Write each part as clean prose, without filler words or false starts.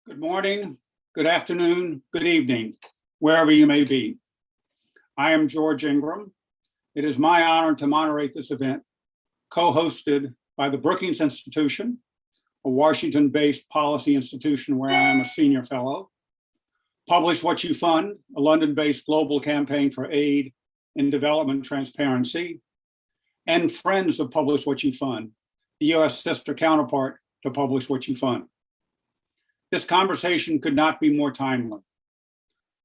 Good morning, good afternoon, good evening, wherever you may be. I am George Ingram. It is my honor to moderate this event, co-hosted by the Brookings Institution, a Washington-based policy institution where I am a senior fellow, Publish What You Fund, a London-based global campaign for aid and development transparency, and Friends of Publish What You Fund, the US sister counterpart to Publish What You Fund. This conversation could not be more timely.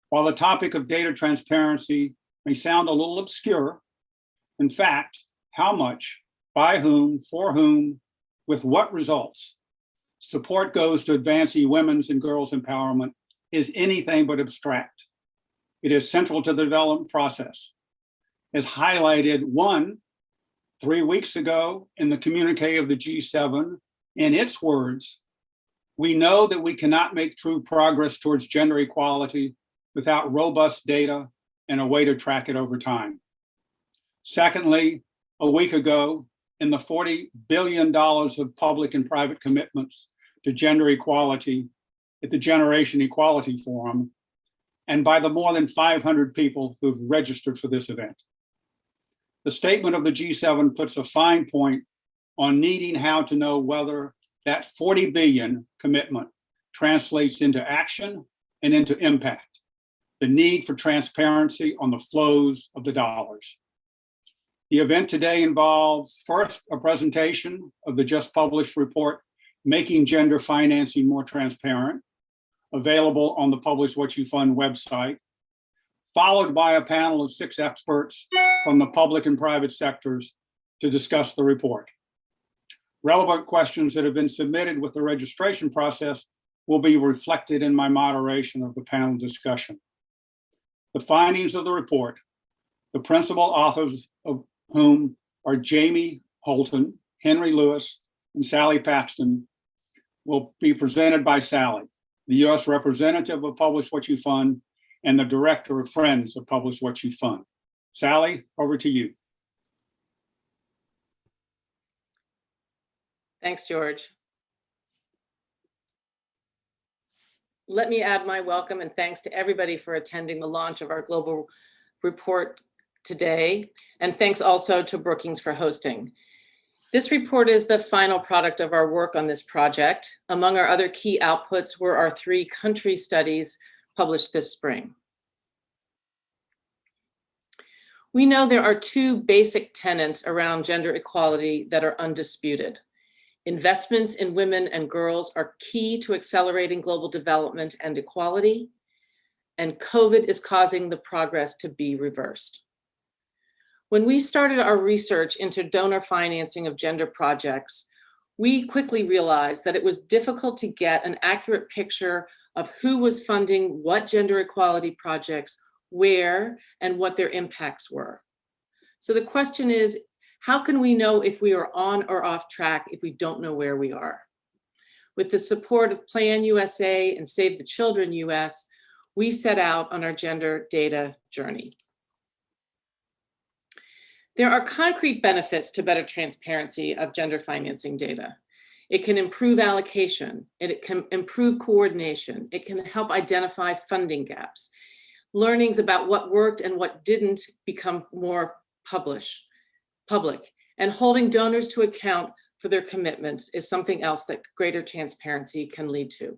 While the topic of data transparency may sound a little obscure, in fact, how much, by whom, for whom, with what results support goes to advancing women's and girls' empowerment is anything but abstract. It is central to the development process. As highlighted 3 weeks ago in the communique of the G7, in its words, we know that we cannot make true progress towards gender equality without robust data and a way to track it over time. Secondly, a week ago, in the $40 billion of public and private commitments to gender equality at the Generation Equality Forum, and by the more than 500 people who've registered for this event. The statement of the G7 puts a fine point on needing how to know whether that 40 billion commitment translates into action and into impact, the need for transparency on the flows of the dollars. The event today involves first a presentation of the just published report, Making Gender Financing More Transparent, available on the Publish What You Fund website, followed by a panel of 6 experts from the public and private sectors to discuss the report. Relevant questions that have been submitted with the registration process will be reflected in my moderation of the panel discussion. The findings of the report, the principal authors of whom are Jamie Holton, Henry Lewis, and Sally Paxton, will be presented by Sally, the US representative of Publish What You Fund and the director of Friends of Publish What You Fund. Sally, over to you. Thanks, George. Let me add my welcome and thanks to everybody for attending the launch of our global report today. And thanks also to Brookings for hosting. This report is the final product of our work on this project. Among our other key outputs were our 3 country studies published this spring. We know there are 2 basic tenets around gender equality that are undisputed. Investments in women and girls are key to accelerating global development and equality, and COVID is causing the progress to be reversed. When we started our research into donor financing of gender projects, we quickly realized that it was difficult to get an accurate picture of who was funding what gender equality projects, where, and what their impacts were. So the question is, how can we know if we are on or off track if we don't know where we are? With the support of Plan USA and Save the Children US, we set out on our gender data journey. There are concrete benefits to better transparency of gender financing data. It can improve allocation, it can improve coordination, it can help identify funding gaps. Learnings about what worked and what didn't become more public, and holding donors to account for their commitments is something else that greater transparency can lead to.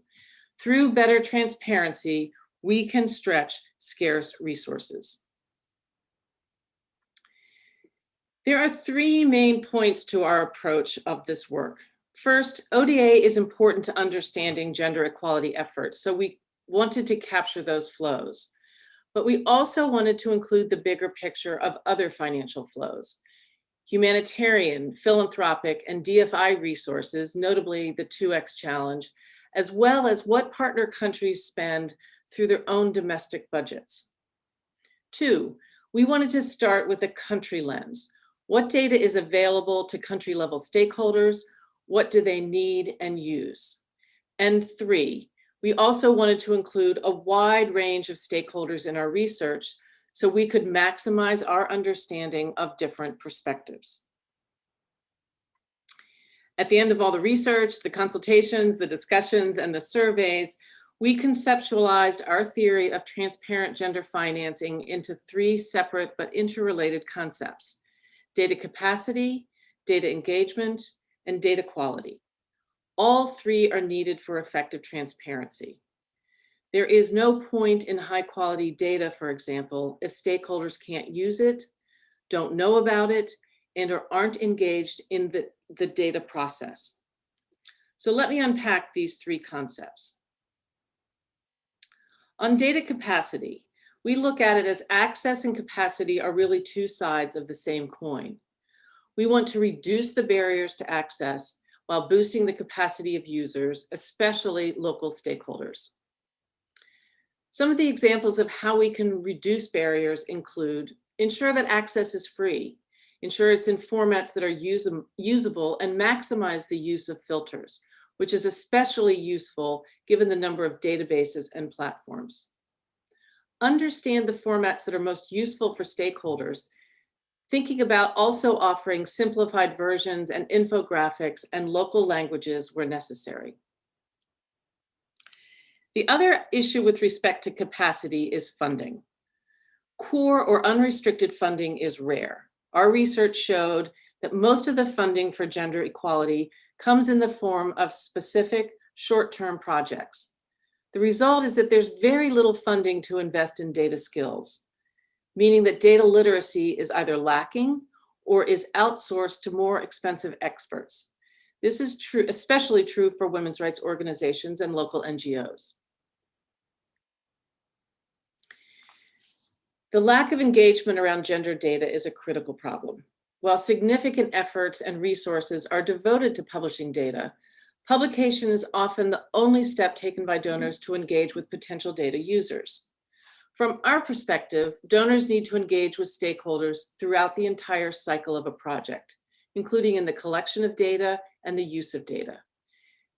Through better transparency, we can stretch scarce resources. There are 3 main points to our approach of this work. First, ODA is important to understanding gender equality efforts, so we wanted to capture those flows. But we also wanted to include the bigger picture of other financial flows. Humanitarian, philanthropic, and DFI resources, notably the 2X Challenge, as well as what partner countries spend through their own domestic budgets. 2, we wanted to start with a country lens. What data is available to country-level stakeholders? What do they need and use? And 3, we also wanted to include a wide range of stakeholders in our research so we could maximize our understanding of different perspectives. At the end of all the research, the consultations, the discussions, and the surveys, we conceptualized our theory of transparent gender financing into three separate but interrelated concepts: data capacity, data engagement, and data quality. All three are needed for effective transparency. There is no point in high quality data, for example, if stakeholders can't use it, don't know about it, and or aren't engaged in the data process. So let me unpack these three concepts. On data capacity, we look at it as access and capacity are really two sides of the same coin. We want to reduce the barriers to access while boosting the capacity of users, especially local stakeholders. Some of the examples of how we can reduce barriers include ensure that access is free, ensure it's in formats that are usable, and maximize the use of filters, which is especially useful given the number of databases and platforms. Understand the formats that are most useful for stakeholders, thinking about also offering simplified versions and infographics and local languages where necessary. The other issue with respect to capacity is funding. Core or unrestricted funding is rare. Our research showed that most of the funding for gender equality comes in the form of specific short-term projects. The result is that there's very little funding to invest in data skills, meaning that data literacy is either lacking or is outsourced to more expensive experts. This is true, especially true for women's rights organizations and local NGOs. The lack of engagement around gender data is a critical problem. While significant efforts and resources are devoted to publishing data, publication is often the only step taken by donors to engage with potential data users. From our perspective, donors need to engage with stakeholders throughout the entire cycle of a project, including in the collection of data and the use of data.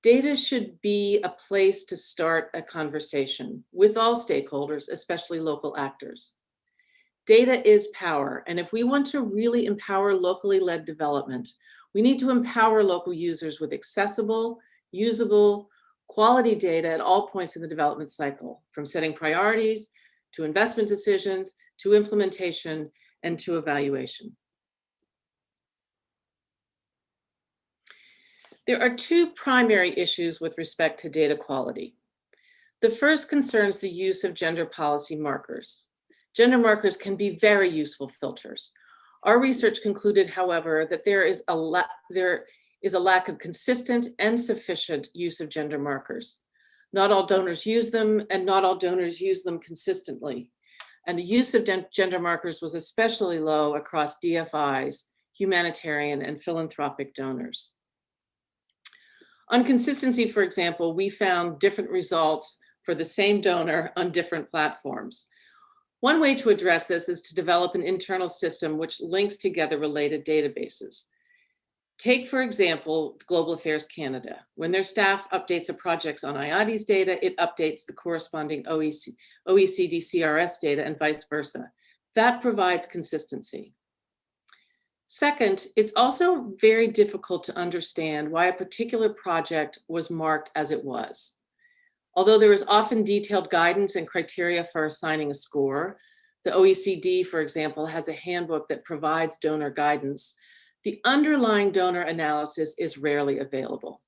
Data should be a place to start a conversation with all stakeholders, especially local actors. Data is power, and if we want to really empower locally led development, we need to empower local users with accessible, usable, quality data at all points in the development cycle, from setting priorities, to investment decisions, to implementation, and to evaluation. There are two primary issues with respect to data quality. The first concerns the use of gender policy markers. Gender markers can be very useful filters. Our research concluded, however, that there is a lack of consistent and sufficient use of gender markers. Not all donors use them, and not all donors use them consistently. And the use of gender markers was especially low across DFIs, humanitarian, and philanthropic donors. On consistency, for example, we found different results for the same donor on different platforms. One way to address this is to develop an internal system which links together related databases. Take, for example, Global Affairs Canada. When their staff updates a project on IATI's data, it updates the corresponding OECD CRS data and vice versa. That provides consistency. Second, it's also very difficult to understand why a particular project was marked as it was. Although there is often detailed guidance and criteria for assigning a score, the OECD, for example, has a handbook that provides donor guidance, the underlying donor analysis is rarely available.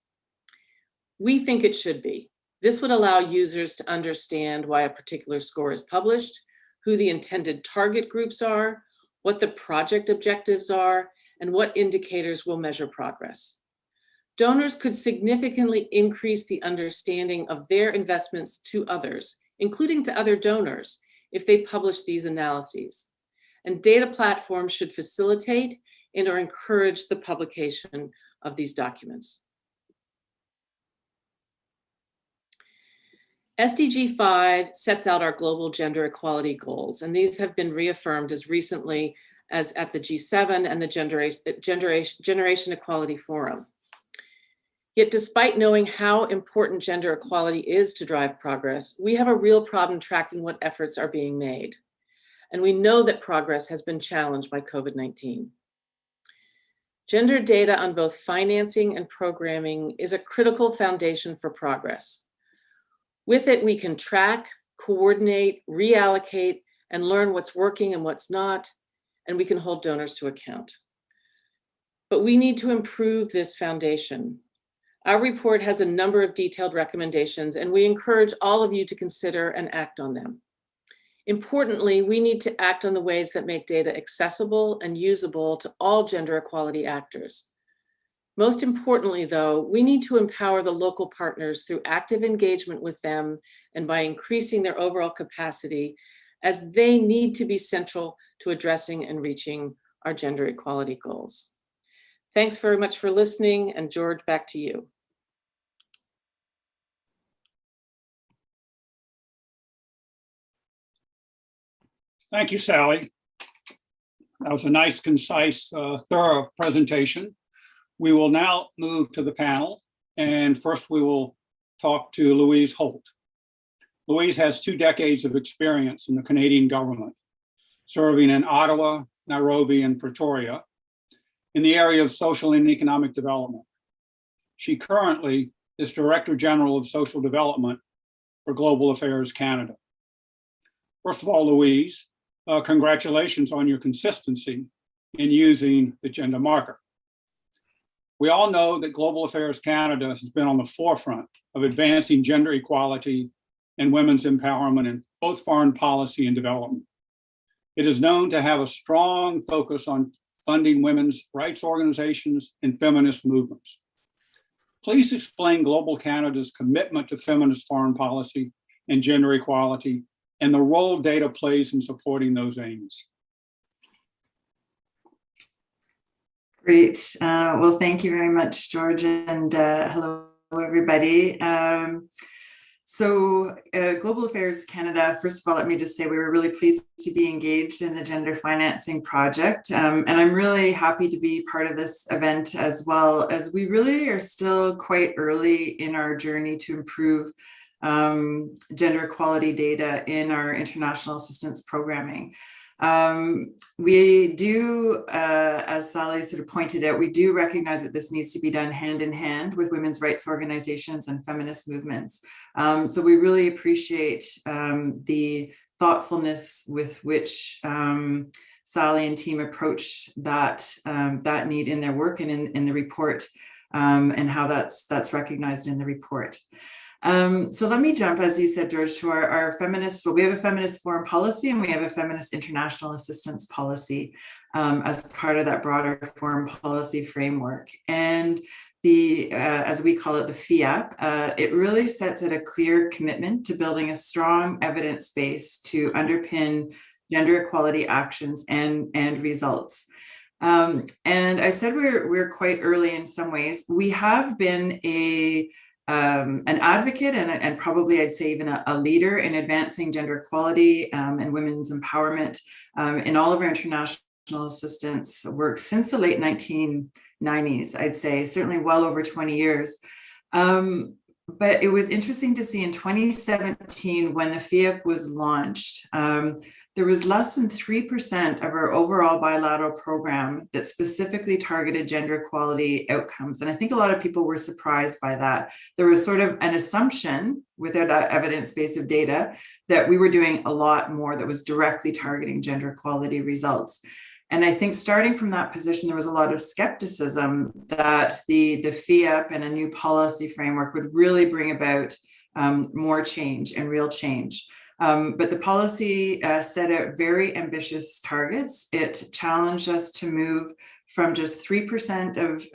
We think it should be. This would allow users to understand why a particular score is published, who the intended target groups are, what the project objectives are, and what indicators will measure progress. Donors could significantly increase the understanding of their investments to others, including to other donors, if they publish these analyses. And data platforms should facilitate and or encourage the publication of these documents. SDG 5 sets out our global gender equality goals, and these have been reaffirmed as recently as at the G7 and the Generation Equality Forum. Yet despite knowing how important gender equality is to drive progress, we have a real problem tracking what efforts are being made. And we know that progress has been challenged by COVID-19. Gender data on both financing and programming is a critical foundation for progress. With it, we can track, coordinate, reallocate, and learn what's working and what's not, and we can hold donors to account. But we need to improve this foundation. Our report has a number of detailed recommendations, and we encourage all of you to consider and act on them. Importantly, we need to act on the ways that make data accessible and usable to all gender equality actors. Most importantly, though, we need to empower the local partners through active engagement with them and by increasing their overall capacity, as they need to be central to addressing and reaching our gender equality goals. Thanks very much for listening, and George, back to you. Thank you, Sally. That was a nice, concise, thorough presentation. We will now move to the panel, and first we will talk to Louise Holt. Louise has 2 decades of experience in the Canadian government, serving in Ottawa, Nairobi, and Pretoria in the area of social and economic development. She currently is Director General of Social Development for Global Affairs Canada. First of all, Louise, congratulations on your consistency in using the gender marker. We all know that Global Affairs Canada has been on the forefront of advancing gender equality and women's empowerment in both foreign policy and development. It is known to have a strong focus on funding women's rights organizations and feminist movements. Please explain Global Canada's commitment to feminist foreign policy and gender equality and the role data plays in supporting those aims. Great. Well, thank you very much, George, and hello, everybody. Global Affairs Canada, first of all, let me just say we were really pleased to be engaged in the Gender Financing Project. And I'm really happy to be part of this event, as well, as we really are still quite early in our journey to improve gender equality data in our international assistance programming. We do, as Sally sort of pointed out, we do recognize that this needs to be done hand in hand with women's rights organizations and feminist movements. So we really appreciate the thoughtfulness with which Sally and team approach that need in their work and in the report, and how that's recognized in the report. So let me jump, as you said, George, to our feminist, well, we have a feminist foreign policy and we have a feminist international assistance policy as part of that broader foreign policy framework. And the, as we call it, the FIAP, it really sets out a clear commitment to building a strong evidence base to underpin gender equality actions and results. And I said we're quite early in some ways. We have been an advocate and probably I'd say even a leader in advancing gender equality and women's empowerment in all of our international assistance work since the late 1990s, I'd say, certainly well over 20 years. But it was interesting to see in 2017 when the FIAP was launched, there was less than 3% of our overall bilateral program that specifically targeted gender equality outcomes. And I think a lot of people were surprised by that. There was sort of an assumption without that evidence base of data that we were doing a lot more that was directly targeting gender equality results. And I think starting from that position, there was a lot of skepticism that the FIAP and a new policy framework would really bring about more change and real change. But the policy set out very ambitious targets. It challenged us to move from just 3% of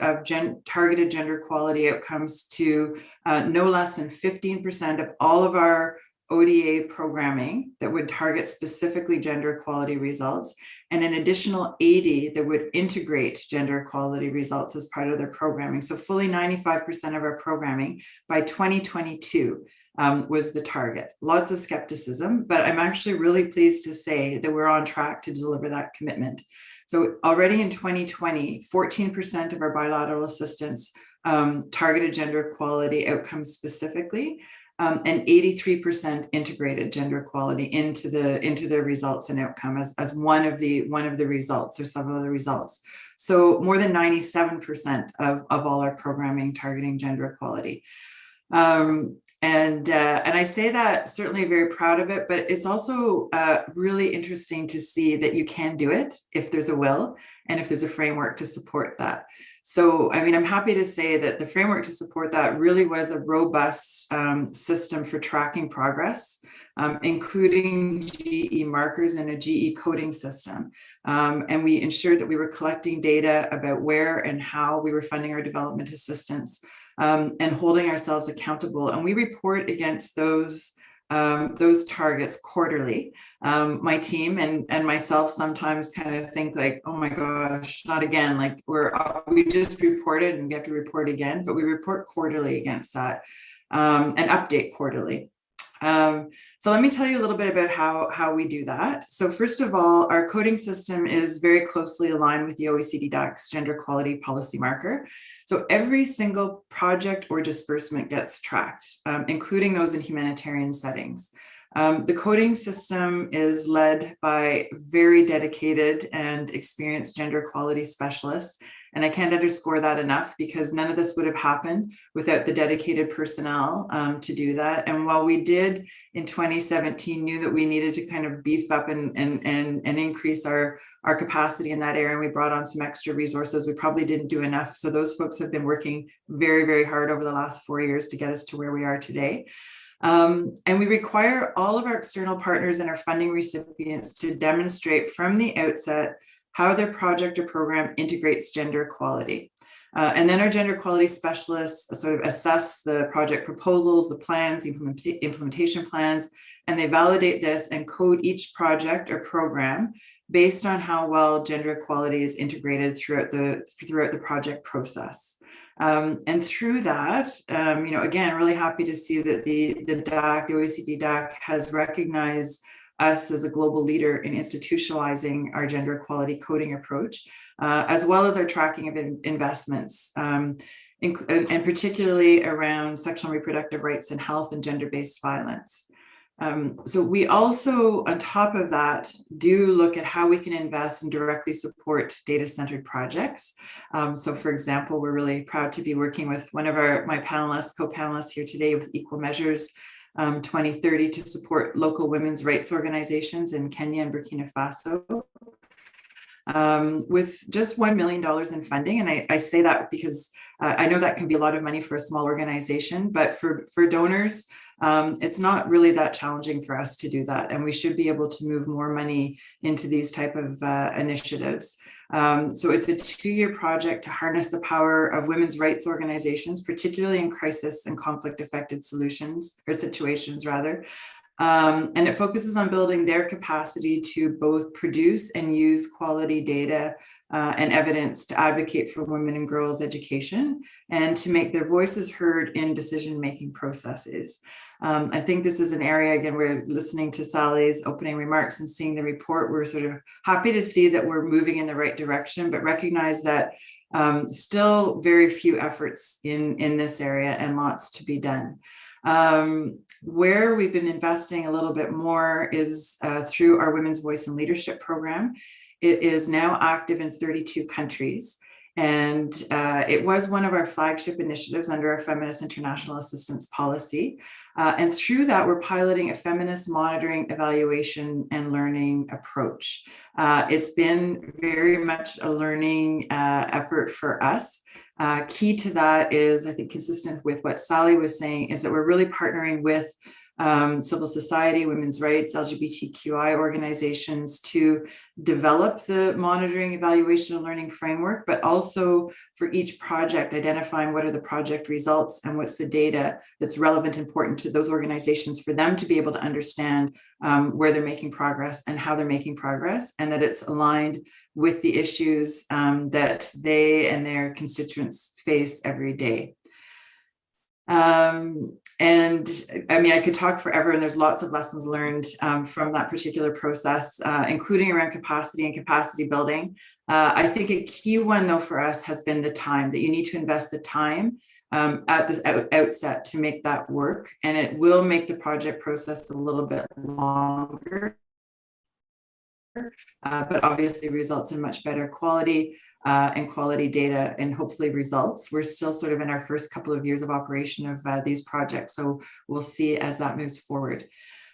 targeted gender equality outcomes to no less than 15% of all of our ODA programming that would target specifically gender equality results, and an additional 80 that would integrate gender equality results as part of their programming. So fully 95% of our programming by 2022. Was the target. Lots of skepticism, but I'm actually really pleased to say that we're on track to deliver that commitment. So already in 2020, 14% of our bilateral assistance targeted gender equality outcomes specifically, and 83% integrated gender equality into the results and outcome as one of the results or several of the results. So more than 97% of all our programming targeting gender equality. And I say that certainly very proud of it, but it's also really interesting to see that you can do it if there's a will and if there's a framework to support that. So, I mean, I'm happy to say that the framework to support that really was a robust system for tracking progress, including GE markers and a GE coding system. And we ensured that we were collecting data about where and how we were funding our development assistance, and holding ourselves accountable. And we report against those targets quarterly. My team and myself sometimes kind of think like, oh my gosh, not again. Like we just reported and we have to report again, but we report quarterly against that, and update quarterly. So let me tell you a little bit about how we do that. So first of all, our coding system is very closely aligned with the OECD DAC's gender equality policy marker. So every single project or disbursement gets tracked, including those in humanitarian settings. The coding system is led by very dedicated and experienced gender equality specialists. And I can't underscore that enough, because none of this would have happened without the dedicated personnel to do that. And while we did in 2017 knew that we needed to kind of beef up and increase our capacity in that area, and we brought on some extra resources, we probably didn't do enough. So those folks have been working very, very hard over the last 4 years to get us to where we are today. And we require all of our external partners and our funding recipients to demonstrate from the outset how their project or program integrates gender equality. And then our gender equality specialists sort of assess the project proposals, the plans, the implementation plans, and they validate this and code each project or program based on how well gender equality is integrated throughout the project process. And through that, again, really happy to see that the DAC, the OECD DAC, has recognized us as a global leader in institutionalizing our gender equality coding approach, as well as our tracking of investments, and particularly around sexual and reproductive rights and health and gender-based violence. So we also, on top of that, do look at how we can invest and directly support data-centered projects. So for example, we're really proud to be working with one of my co-panelists here today with Equal Measures 2030 to support local women's rights organizations in Kenya and Burkina Faso, with just $1 million in funding. And I say that because I know that can be a lot of money for a small organization, but for donors, it's not really that challenging for us to do that. And we should be able to move more money into these type of initiatives. So it's a 2-year project to harness the power of women's rights organizations, particularly in crisis and conflict affected situations rather. And it focuses on building their capacity to both produce and use quality data and evidence to advocate for women and girls' education and to make their voices heard in decision-making processes. I think this is an area, again, we're listening to Sally's opening remarks and seeing the report. We're sort of happy to see that we're moving in the right direction, but recognize that still very few efforts in this area and lots to be done. Where we've been investing a little bit more is through our Women's Voice and Leadership program. It is now active in 32 countries. And it was one of our flagship initiatives under our Feminist International Assistance Policy. And through that, we're piloting a feminist monitoring, evaluation, and learning approach. It's been very much a learning effort for us. Key to that is, I think, consistent with what Sally was saying, is that we're really partnering with civil society, women's rights, LGBTQI organizations to develop the monitoring, evaluation, and learning framework, but also for each project, identifying what are the project results and what's the data that's relevant, important to those organizations for them to be able to understand where they're making progress and how they're making progress, and that it's aligned with the issues that they and their constituents face every day. And I mean, I could talk forever, and there's lots of lessons learned from that particular process, including around capacity and capacity building. I think a key one, though, for us has been the time, that you need to invest the time at this outset to make that work. And it will make the project process a little bit longer, but obviously results in much better quality. and quality data and hopefully results. We're still sort of in our first couple of years of operation of these projects, so we'll see as that moves forward.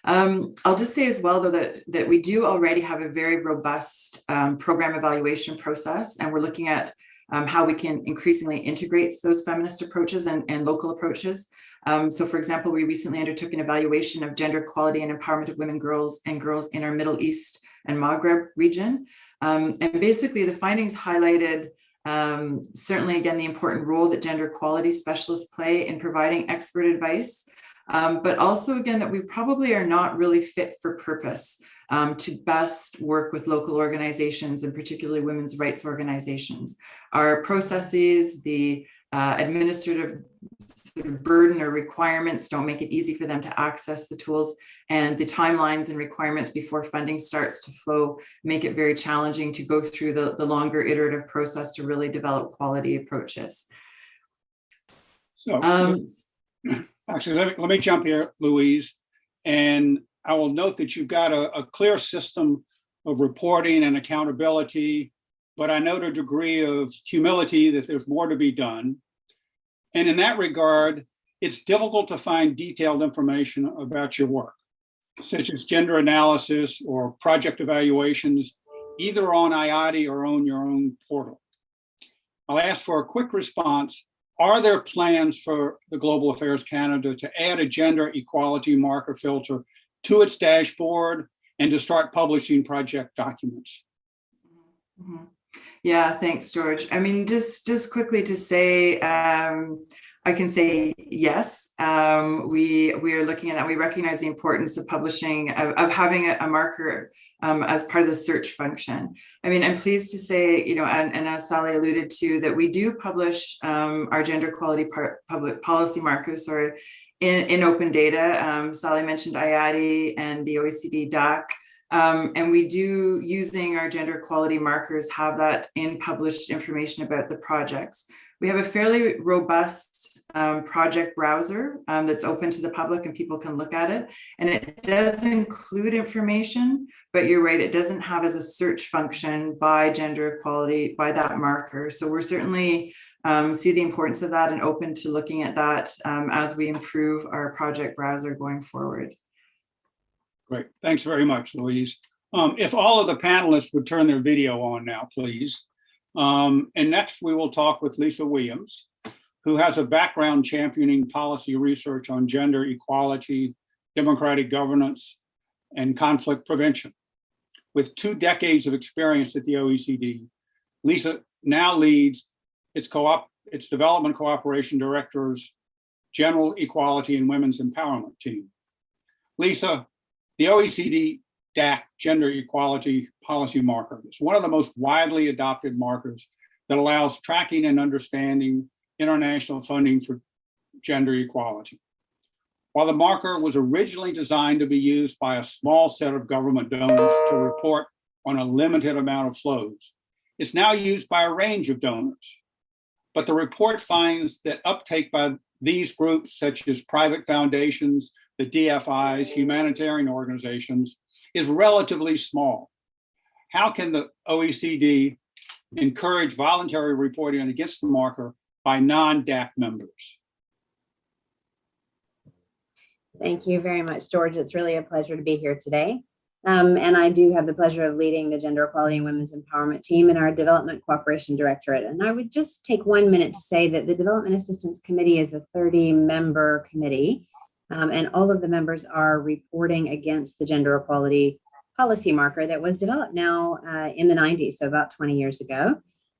I'll just say as well, though, that we do already have a very robust program evaluation process, and we're looking at how we can increasingly integrate those feminist approaches and local approaches. So for example, we recently undertook an evaluation of gender equality and empowerment of women, girls in our Middle East and Maghreb region. And basically the findings highlighted certainly, again, the important role that gender equality specialists play in providing expert advice, but also, again, that we probably are not really fit for purpose to best work with local organizations, and particularly women's rights organizations. Our processes, the administrative sort of burden or requirements don't make it easy for them to access the tools, and the timelines and requirements before funding starts to flow make it very challenging to go through the longer iterative process to really develop quality approaches. So actually, let me jump here, Louise, and I will note that you've got a clear system of reporting and accountability, but I note a degree of humility that there's more to be done. And in that regard, it's difficult to find detailed information about your work, such as gender analysis or project evaluations, either on IATI or on your own portal. I'll ask for a quick response. Are there plans for the Global Affairs Canada to add a gender equality marker filter to its dashboard and to start publishing project documents? Mm-hmm. Yeah, thanks, George. I mean, just quickly to say, I can say yes. We are looking at that. We recognize the importance of publishing, of having a marker as part of the search function. I mean, I'm pleased to say, you know, and as Sally alluded to, that we do publish our gender equality public policy markers, or in open data. Sally mentioned IATI and the OECD DAC. And we do, using our gender equality markers, have that in published information about the projects. We have a fairly robust project browser that's open to the public and people can look at it. And it does include information, but you're right, it doesn't have as a search function by gender equality, by that marker. So we're certainly see the importance of that and open to looking at that as we improve our project browser going forward. Great. Thanks very much, Louise. If all of the panelists would turn their video on now, please. And next we will talk with Lisa Williams, who has a background championing policy research on gender equality, democratic governance, and conflict prevention. With 2 decades of experience at the OECD, Lisa now leads its Development Cooperation Director's General Equality and Women's Empowerment team. Lisa, the OECD DAC Gender Equality Policy Marker is one of the most widely adopted markers that allows tracking and understanding international funding for gender equality. While the marker was originally designed to be used by a small set of government donors to report on a limited amount of flows, it's now used by a range of donors. But the report finds that uptake by these groups, such as private foundations, the DFIs, humanitarian organizations, is relatively small. How can the OECD encourage voluntary reporting against the marker by non-DAC members? Thank you very much, George. It's really a pleasure to be here today. And I do have the pleasure of leading the Gender Equality and Women's Empowerment team in our Development Cooperation Directorate. And I would just take 1 minute to say that the Development Assistance Committee is a 30-member committee. And all of the members are reporting against the gender equality policy marker that was developed now in the 90s, so about 20 years ago.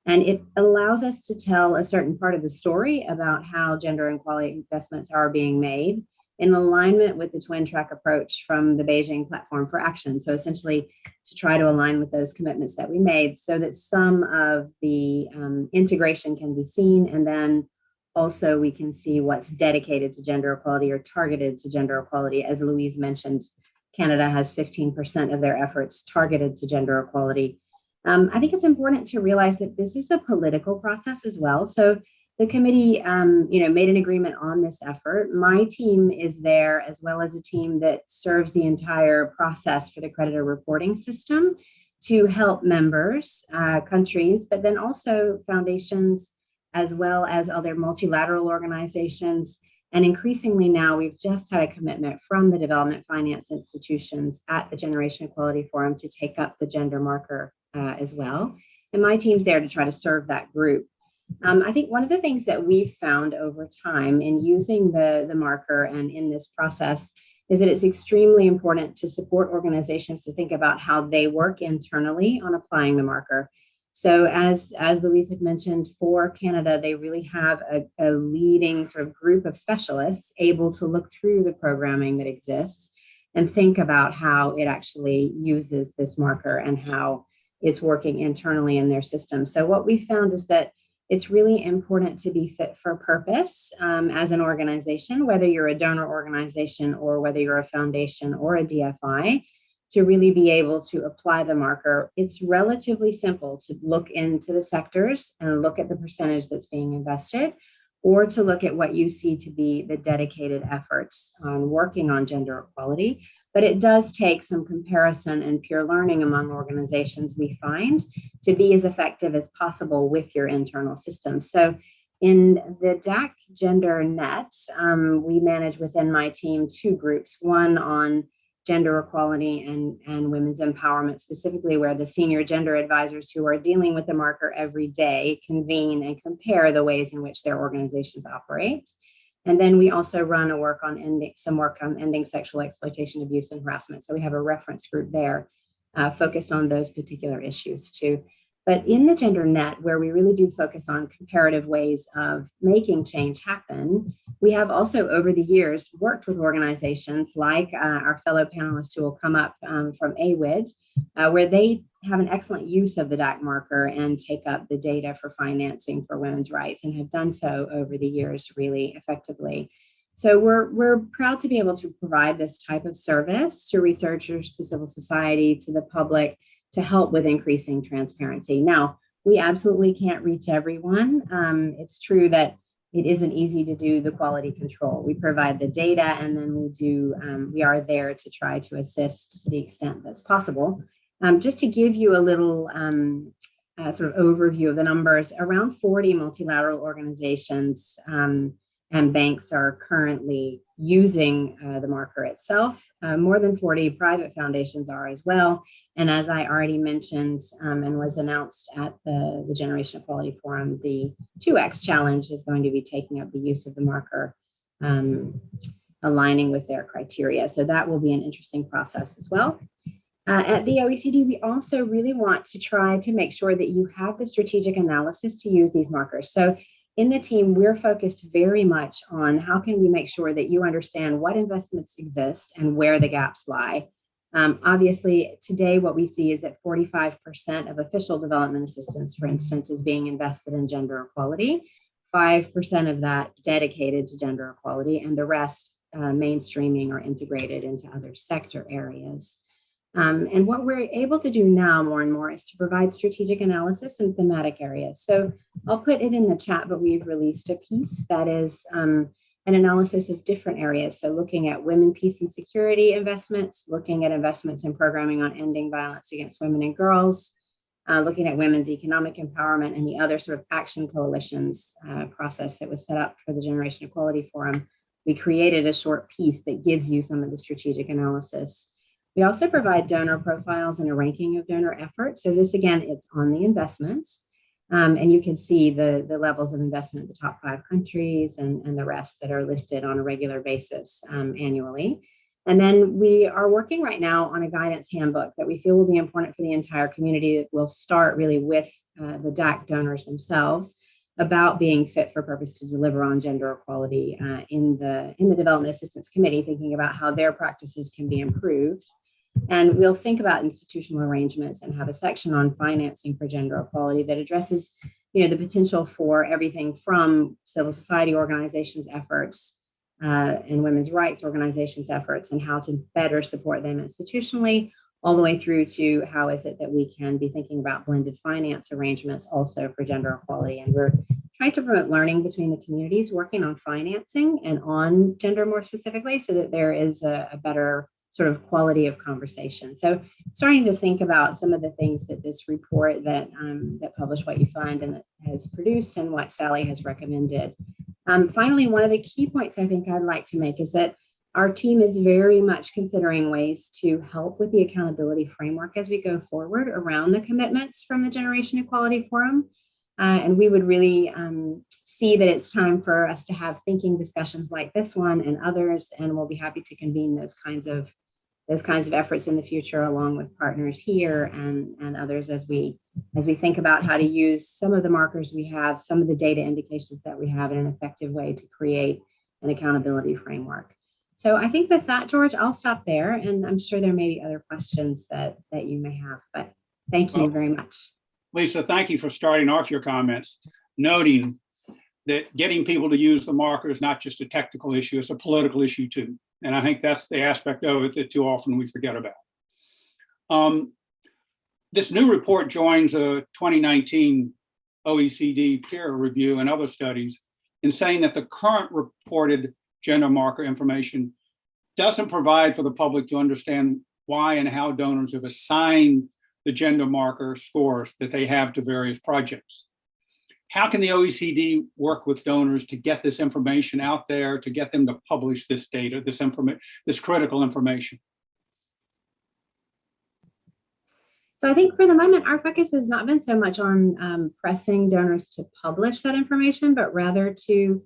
And it allows us to tell a certain part of the story about how gender equality investments are being made in alignment with the twin track approach from the Beijing Platform for Action. So essentially to try to align with those commitments that we made so that some of the integration can be seen, and then also we can see what's dedicated to gender equality or targeted to gender equality. As Louise mentioned, Canada has 15% of their efforts targeted to gender equality. I think it's important to realize that this is a political process as well. So the committee, made an agreement on this effort. My team is there, as well as a team that serves the entire process for the creditor reporting system. to help members, countries, but then also foundations, as well as other multilateral organizations. And increasingly now, we've just had a commitment from the development finance institutions at the Generation Equality Forum to take up the gender marker as well. And my team's there to try to serve that group. I think one of the things that we've found over time in using the marker and in this process is that it's extremely important to support organizations to think about how they work internally on applying the marker. So as Louise had mentioned, for Canada, they really have a leading sort of group of specialists able to look through the programming that exists and think about how it actually uses this marker and how it's working internally in their system. So what we found is that it's really important to be fit for purpose as an organization, whether you're a donor organization or whether you're a foundation or a DFI, to really be able to apply the marker. It's relatively simple to look into the sectors and look at the percentage that's being invested, or to look at what you see to be the dedicated efforts on working on gender equality. But it does take some comparison and peer learning among organizations, we find, to be as effective as possible with your internal system. So in the DAC Gender Net, we manage within my team two groups, one on gender equality and women's empowerment, specifically where the senior gender advisors who are dealing with the marker every day convene and compare the ways in which their organizations operate. And then we also run work on ending sexual exploitation, abuse, and harassment. So we have a reference group there focused on those particular issues too. But in the Gender Net, where we really do focus on comparative ways of making change happen, we have also over the years worked with organizations like our fellow panelists who will come up from AWID, where they have an excellent use of the DAC marker and take up the data for financing for women's rights, and have done so over the years really effectively. So we're proud to be able to provide this type of service to researchers, to civil society, to the public, to help with increasing transparency. Now, we absolutely can't reach everyone. It's true that it isn't easy to do the quality control. We provide the data, and then we are there to try to assist to the extent that's possible. Just to give you a little sort of overview of the numbers, around 40 multilateral organizations and banks are currently using the marker itself. More than 40 private foundations are as well. And as I already mentioned and was announced at the Generation Equality Forum, the 2X Challenge is going to be taking up the use of the marker, aligning with their criteria. So that will be an interesting process as well. At the OECD, we also really want to try to make sure that you have the strategic analysis to use these markers. So in the team, we're focused very much on how can we make sure that you understand what investments exist and where the gaps lie. Obviously, today, what we see is that 45% of official development assistance, for instance, is being invested in gender equality, 5% of that dedicated to gender equality, and the rest mainstreaming or integrated into other sector areas. And what we're able to do now more and more is to provide strategic analysis in thematic areas. So I'll put it in the chat, but we've released a piece that is an analysis of different areas. So looking at women, peace, and security investments, looking at investments in programming on ending violence against women and girls, looking at women's economic empowerment and the other sort of action coalitions process that was set up for the Generation Equality Forum. We created a short piece that gives you some of the strategic analysis. We also provide donor profiles and a ranking of donor efforts. So this, again, it's on the investments. And you can see the levels of investment in the top 5 countries and the rest that are listed on a regular basis annually. And then we are working right now on a guidance handbook that we feel will be important for the entire community. That will start really with the DAC donors themselves about being fit for purpose to deliver on gender equality in the Development Assistance Committee, thinking about how their practices can be improved. And we'll think about institutional arrangements and have a section on financing for gender equality that addresses, the potential for everything from civil society organizations' efforts and women's rights organizations' efforts and how to better support them institutionally, all the way through to how is it that we can be thinking about blended finance arrangements also for gender equality. And we're trying to promote learning between the communities working on financing and on gender more specifically, so that there is a better sort of quality of conversation. So starting to think about some of the things that this report that Publish What You Fund and that has produced and what Sally has recommended. Finally, one of the key points I think I'd like to make is that our team is very much considering ways to help with the accountability framework as we go forward around the commitments from the Generation Equality Forum. And we would really see that it's time for us to have thinking discussions like this one and others, and we'll be happy to convene those kinds of efforts in the future, along with partners here and others as we think about how to use some of the markers we have, some of the data indications that we have in an effective way to create an accountability framework. So I think with that, George, I'll stop there, and I'm sure there may be other questions that you may have, but thank you very much. Lisa, thank you for starting off your comments, noting that getting people to use the marker is not just a technical issue, it's a political issue too. And I think that's the aspect of it that too often we forget about. This new report joins a 2019 OECD peer review and other studies in saying that the current reported gender marker information doesn't provide for the public to understand why and how donors have assigned the gender marker scores that they have to various projects. How can the OECD work with donors to get this information out there, to get them to publish this data, this critical information? So I think for the moment, our focus has not been so much on pressing donors to publish that information, but rather to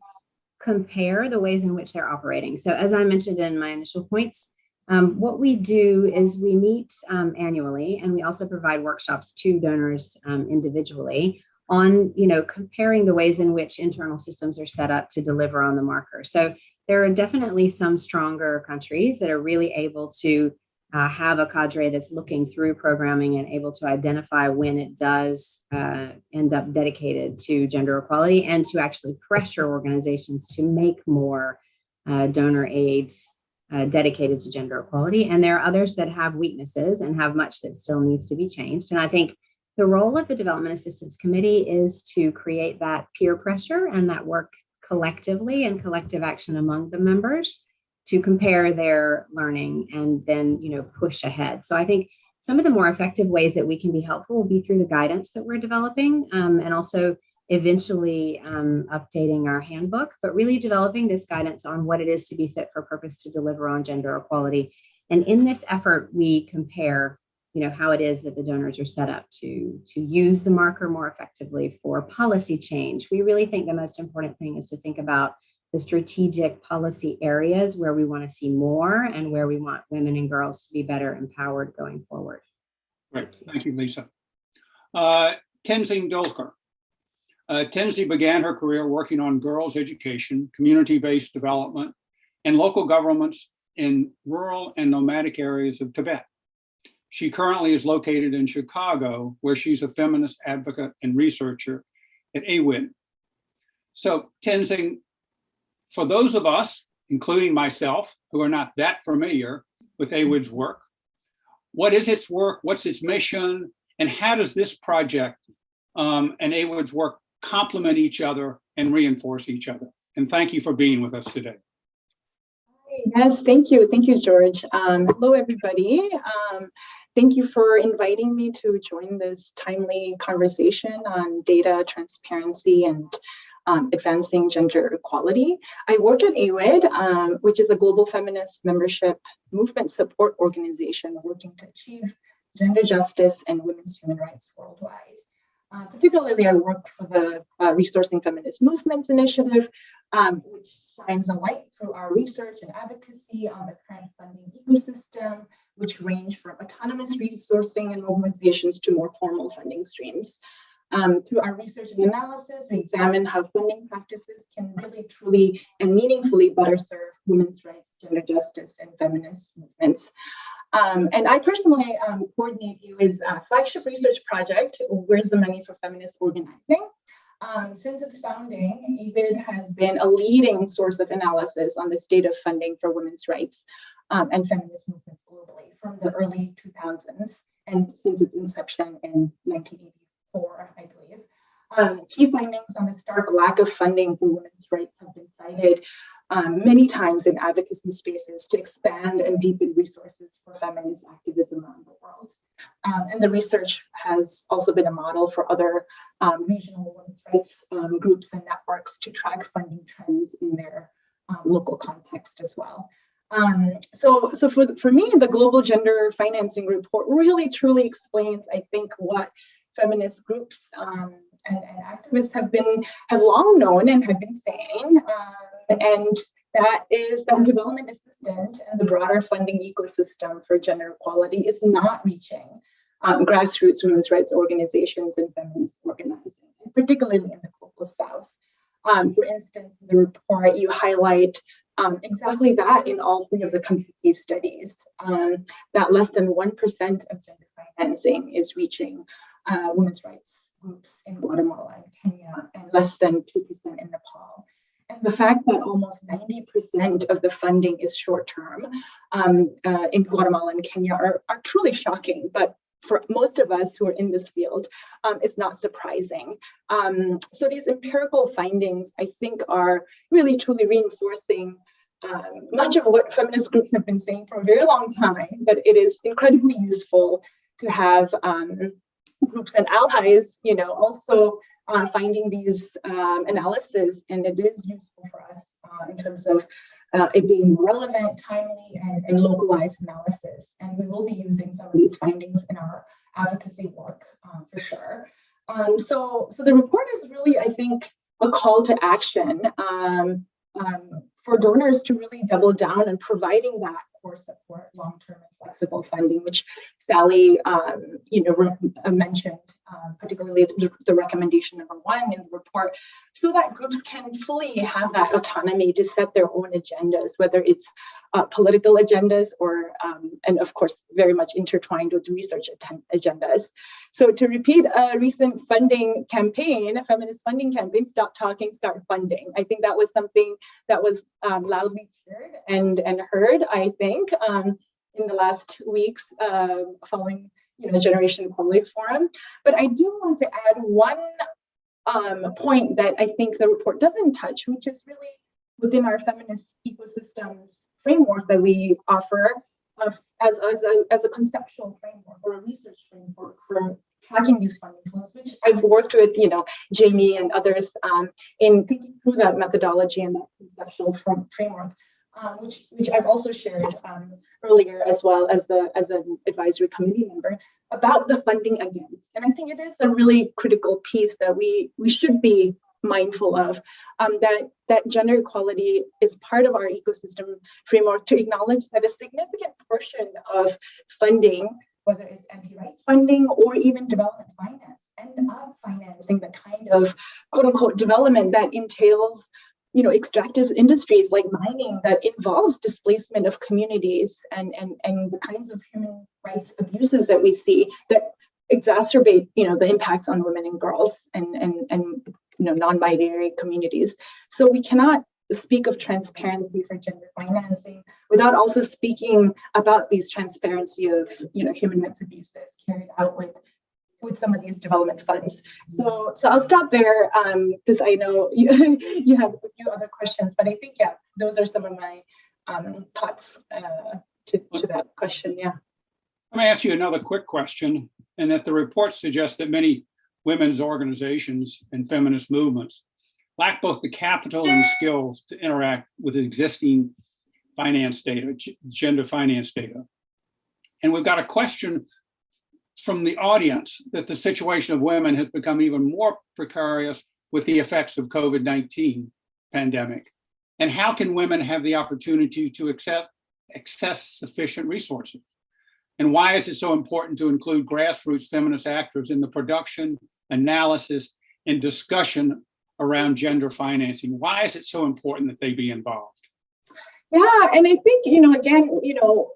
compare the ways in which they're operating. So as I mentioned in my initial points, what we do is we meet annually, and we also provide workshops to donors individually on, comparing the ways in which internal systems are set up to deliver on the marker. So there are definitely some stronger countries that are really able to have a cadre that's looking through programming and able to identify when it does end up dedicated to gender equality, and to actually pressure organizations to make more donor aids dedicated to gender equality. And there are others that have weaknesses and have much that still needs to be changed. And I think the role of the Development Assistance Committee is to create that peer pressure and that work collectively and collective action among the members to compare their learning and then, push ahead. So I think some of the more effective ways that we can be helpful will be through the guidance that we're developing, and also eventually updating our handbook, but really developing this guidance on what it is to be fit for purpose to deliver on gender equality. And in this effort, we compare, how it is that the donors are set up to use the marker more effectively for policy change. We really think the most important thing is to think about the strategic policy areas where we want to see more and where we want women and girls to be better empowered going forward. Great, thank you, Lisa. Tenzing Dolker. Tenzing began her career working on girls' education, community-based development, and local governments in rural and nomadic areas of Tibet. She currently is located in Chicago, where she's a feminist advocate and researcher at AWID. So Tenzing, for those of us, including myself, who are not that familiar with AWID's work, what is its work, what's its mission, and how does this project and AWID's work complement each other and reinforce each other? And thank you for being with us today. Yes, thank you. Thank you, George. Hello, everybody. Thank you for inviting me to join this timely conversation on data transparency and advancing gender equality. I work at AWID, which is a global feminist membership movement support organization working to achieve gender justice and women's human rights worldwide. Particularly, I work for the Resourcing Feminist Movements Initiative, which shines a light through our research and advocacy on the current funding ecosystem, which range from autonomous resourcing and mobilizations to more formal funding streams. Through our research and analysis, we examine how funding practices can really, truly, and meaningfully better serve women's rights, gender justice, and feminist movements. And I personally coordinate AWID's flagship research project, Where's the Money for Feminist Organizing? Since its founding, AWID has been a leading source of analysis on the state of funding for women's rights and feminist movements globally from the early 2000s and since its inception in 1984, I believe. Key findings on the stark lack of funding for women's rights have been cited many times in advocacy spaces to expand and deepen resources for feminist activism around the world. And the research has also been a model for other regional women's rights groups and networks to track funding trends in their local context as well. So for me, the Global Gender Financing Report really truly explains, I think, what feminist groups and activists have long known and have been saying, and that is that development assistance and the broader funding ecosystem for gender equality is not reaching grassroots women's rights organizations and feminist organizing, particularly in the global South. For instance, in the report, you highlight exactly that in all three of the country case studies, that less than 1% of gender financing is reaching women's rights groups in Guatemala and Kenya, and less than 2% in Nepal. And the fact that almost 90% of the funding is short-term in Guatemala and Kenya are truly shocking, but for most of us who are in this field, it's not surprising. So these empirical findings, I think, are really truly reinforcing much of what feminist groups have been saying for a very long time, but it is incredibly useful to have groups and allies, also finding these analysis, and it is useful for us in terms of it being relevant, timely, and localized analysis. And we will be using some of these findings in our advocacy work for sure. So the report is really, I think, a call to action for donors to really double down on providing that core support, long-term and flexible funding, which Sally, mentioned, particularly the recommendation number 1 in the report, so that groups can fully have that autonomy to set their own agendas, whether it's political agendas or, and of course, very much intertwined with research agendas. So to repeat a recent funding campaign, a feminist funding campaign, Stop Talking, Start Funding. I think that was something that was loudly cheered and heard, I think, in the last weeks following Generation Equality Forum. But I do want to add one point that I think the report doesn't touch, which is really within our feminist ecosystems framework that we offer as a conceptual framework or a research framework for tracking these funding flows, which I've worked with, Jamie and others in thinking through that methodology and that conceptual framework, which I've also shared earlier as well as an advisory committee member about the funding against. And I think it is a really critical piece that we should be mindful of, that gender equality is part of our ecosystem framework, to acknowledge that a significant portion of funding, whether it's anti-rights funding or even development finance, end up financing the kind of quote unquote development that entails extractive industries like mining, that involves displacement of communities and the kinds of human rights abuses that we see that exacerbate the impacts on women and girls and non-binary communities. So we cannot speak of transparency for gender financing without also speaking about these transparency of human rights abuses carried out with some of these development funds. So I'll stop there because I know you have a few other questions, but I think those are some of my thoughts to that question. Yeah. Let me ask you another quick question, and that the report suggests that many women's organizations and feminist movements lack both the capital and skills to interact with existing finance data, gender finance data. And we've got a question from the audience that the situation of women has become even more precarious with the effects of COVID-19 pandemic. And how can women have the opportunity to access sufficient resources? And why is it so important to include grassroots feminist actors in the production, analysis, and discussion around gender financing? Why is it so important that they be involved? Yeah, and I think, again,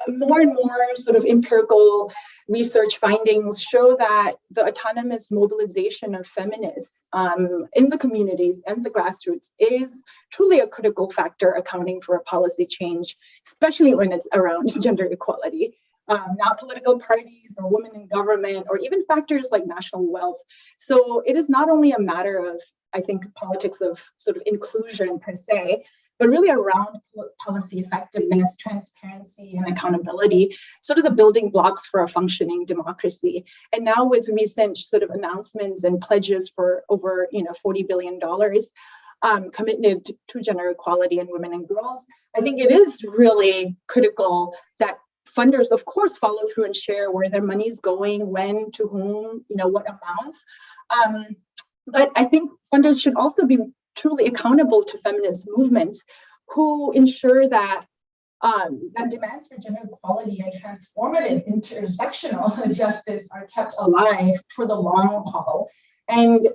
more and more sort of empirical research findings show that the autonomous mobilization of feminists in the communities and the grassroots is truly a critical factor accounting for a policy change, especially when it's around gender equality. Not political parties or women in government or even factors like national wealth. So it is not only a matter of, I think, politics of sort of inclusion per se, but really around policy effectiveness, transparency, and accountability, sort of the building blocks for a functioning democracy. And now with recent sort of announcements and pledges for over $40 billion committed to gender equality and women and girls, I think it is really critical that funders, of course, follow through and share where their money is going, when, to whom, what amounts. But I think funders should also be truly accountable to feminist movements who ensure that that demands for gender equality and transformative intersectional justice are kept alive for the long haul and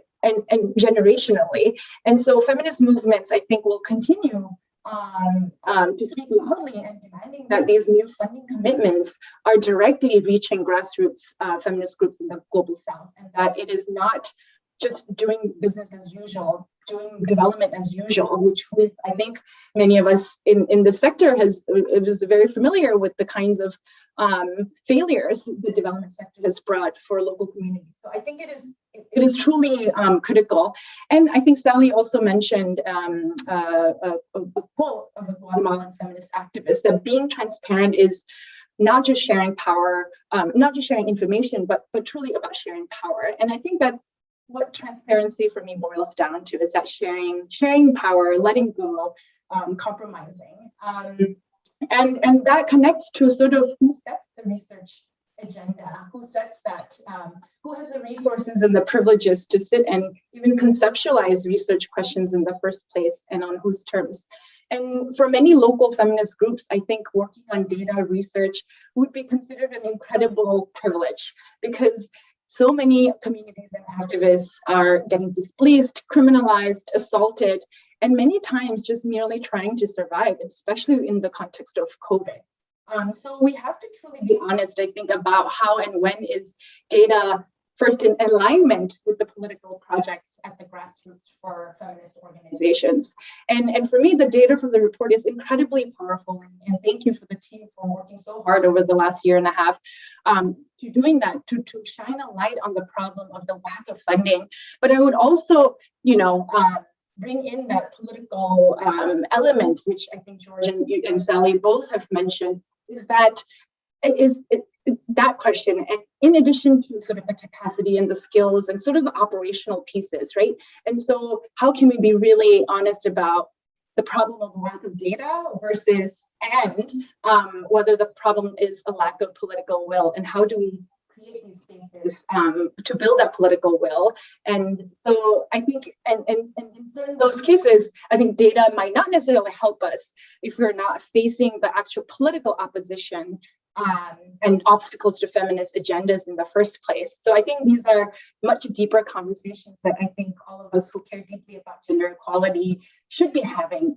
generationally. And so feminist movements, I think, will continue to speak loudly and demanding that these new funding commitments are directly reaching grassroots feminist groups in the global South, and that it is not just doing business as usual, doing development as usual, which I think many of us in the sector is very familiar with the kinds of failures the development sector has brought for local communities. So I think it is truly critical. And I think Sally also mentioned a quote of a Guatemalan feminist activist that being transparent is not just sharing power, not just sharing information, but truly about sharing power. And I think that's what transparency for me boils down to, is that sharing power, letting go, compromising. And that connects to sort of who sets the research agenda, who sets that, who has the resources and the privileges to sit and even conceptualize research questions in the first place, and on whose terms. And for many local feminist groups, I think working on data research would be considered an incredible privilege, because so many communities and activists are getting displaced, criminalized, assaulted, and many times just merely trying to survive, especially in the context of COVID. So we have to truly be honest, I think, about how and when is data first in alignment with the political projects at the grassroots for feminist organizations. And for me, the data from the report is incredibly powerful. And thank you for the team for working so hard over the last year and a half to doing that, to shine a light on the problem of the lack of funding. But I would also, bring in that political element, which I think George and Sally both have mentioned, is that that question, and in addition to sort of the capacity and the skills and sort of the operational pieces, right? And so how can we be really honest about the problem of lack of data versus whether the problem is a lack of political will, and how do we create these spaces to build that political will? And so I think, and in those cases, I think data might not necessarily help us if we're not facing the actual political opposition and obstacles to feminist agendas in the first place. So I think these are much deeper conversations that I think all of us who care deeply about gender equality should be having.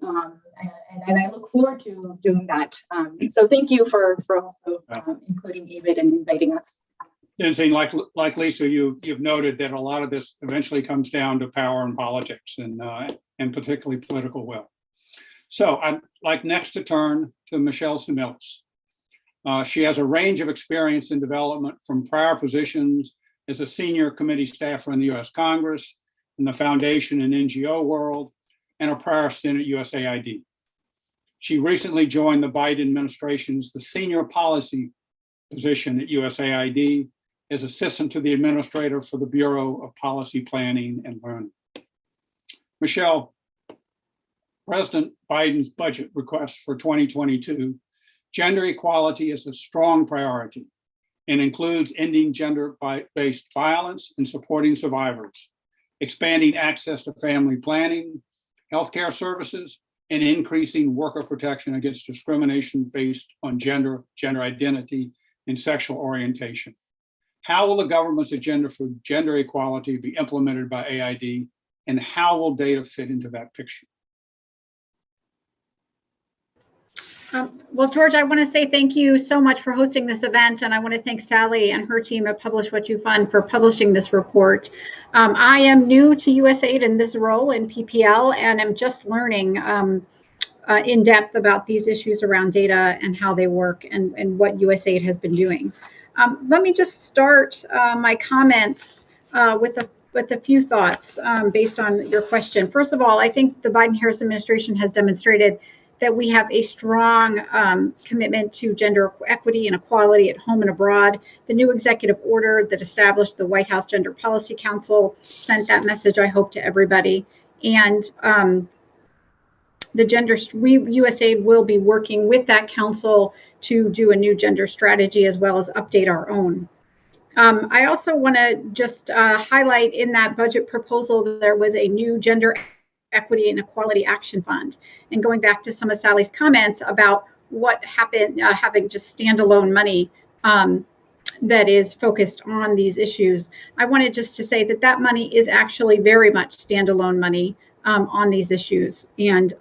And I look forward to doing that. So thank you for also including David and inviting us. Lindsay, like Lisa, you've noted that a lot of this eventually comes down to power and politics, and particularly political will. So I'd like next to turn to Michelle Similis. She has a range of experience in development, from prior positions as a senior committee staffer in the US Congress, in the foundation and NGO world, and a prior stint at USAID. She recently joined the Biden administration's senior policy position at USAID as assistant to the administrator for the Bureau of Policy Planning and Learning. Michelle, President Biden's budget request for 2022, gender equality is a strong priority and includes ending gender-based violence and supporting survivors, expanding access to family planning, healthcare services, and increasing worker protection against discrimination based on gender identity, and sexual orientation. How will the government's agenda for gender equality be implemented by AID, and how will data fit into that picture? Well, George, I want to say thank you so much for hosting this event, and I want to thank Sally and her team at Publish What You Fund for publishing this report. I am new to USAID in this role in PPL, and I'm just learning in depth about these issues around data and how they work, and what USAID has been doing. Let me just start my comments with but a few thoughts based on your question. First of all, I think the Biden-Harris administration has demonstrated that we have a strong commitment to gender equity and equality at home and abroad. The new executive order that established the White House Gender Policy Council sent that message, I hope, to everybody. And USAID will be working with that council to do a new gender strategy as well as update our own. I also want to just highlight in that budget proposal that there was a new gender equity and equality action fund. And going back to some of Sally's comments about what happened having just standalone money that is focused on these issues, I wanted just to say that that money is actually very much standalone money on these issues. And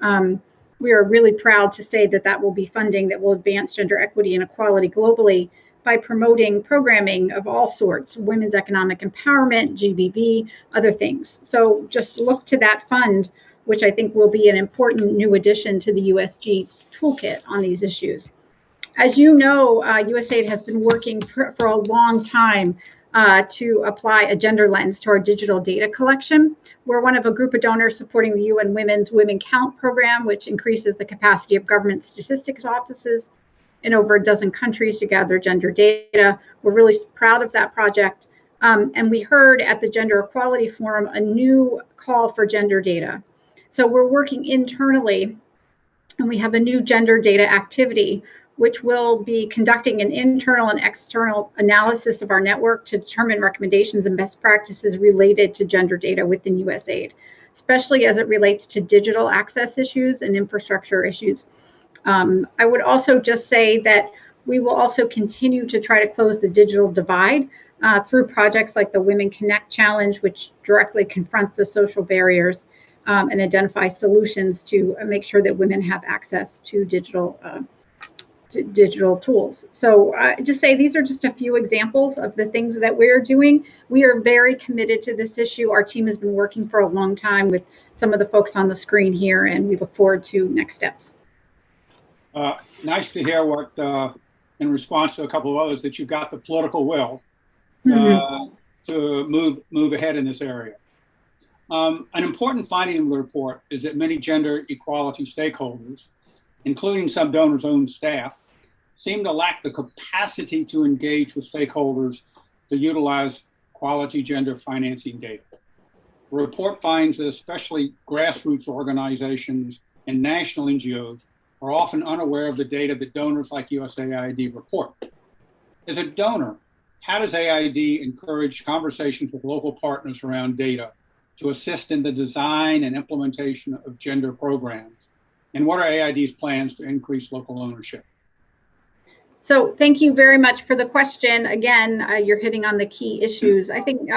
we are really proud to say that that will be funding that will advance gender equity and equality globally by promoting programming of all sorts, women's economic empowerment, GBV, other things. So just look to that fund, which I think will be an important new addition to the USG toolkit on these issues. As you know, USAID has been working for a long time to apply a gender lens to our digital data collection. We're one of a group of donors supporting the UN Women's Women Count program, which increases the capacity of government statistics offices in over a dozen countries to gather gender data. We're really proud of that project. And we heard at the Gender Equality Forum a new call for gender data. So we're working internally, and we have a new gender data activity, which will be conducting an internal and external analysis of our network to determine recommendations and best practices related to gender data within USAID, especially as it relates to digital access issues and infrastructure issues. I would also just say that we will also continue to try to close the digital divide through projects like the Women Connect Challenge, which directly confronts the social barriers and identifies solutions to make sure that women have access to digital tools. So just say these are just a few examples of the things that we're doing. We are very committed to this issue. Our team has been working for a long time with some of the folks on the screen here, and we look forward to next steps. Nice to hear what, in response to a couple of others, that you've got the political will to move ahead in this area. An important finding of the report is that many gender equality stakeholders, including some donors' own staff, seem to lack the capacity to engage with stakeholders to utilize quality gender financing data. The report finds that especially grassroots organizations and national NGOs are often unaware of the data that donors like USAID report. As a donor, how does AID encourage conversations with local partners around data to assist in the design and implementation of gender programs? And what are AID's plans to increase local ownership? So thank you very much for the question. Again, you're hitting on the key issues. I think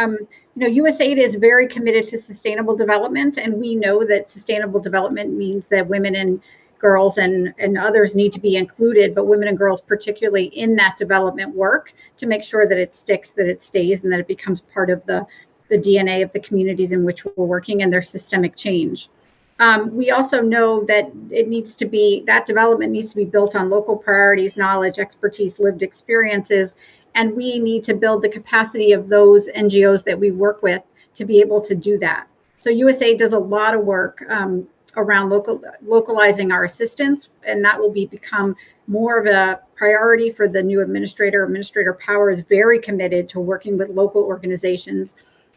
USAID is very committed to sustainable development, and we know that sustainable development means that women and girls and others need to be included, but women and girls particularly in that development work to make sure that it sticks, that it stays, and that it becomes part of the DNA of the communities in which we're working and their systemic change. We also know that that development needs to be built on local priorities, knowledge, expertise, lived experiences, and we need to build the capacity of those NGOs that we work with to be able to do that. So USAID does a lot of work around localizing our assistance, and that will become more of a priority for the new administrator. Administrator Power is very committed to working with local organizations,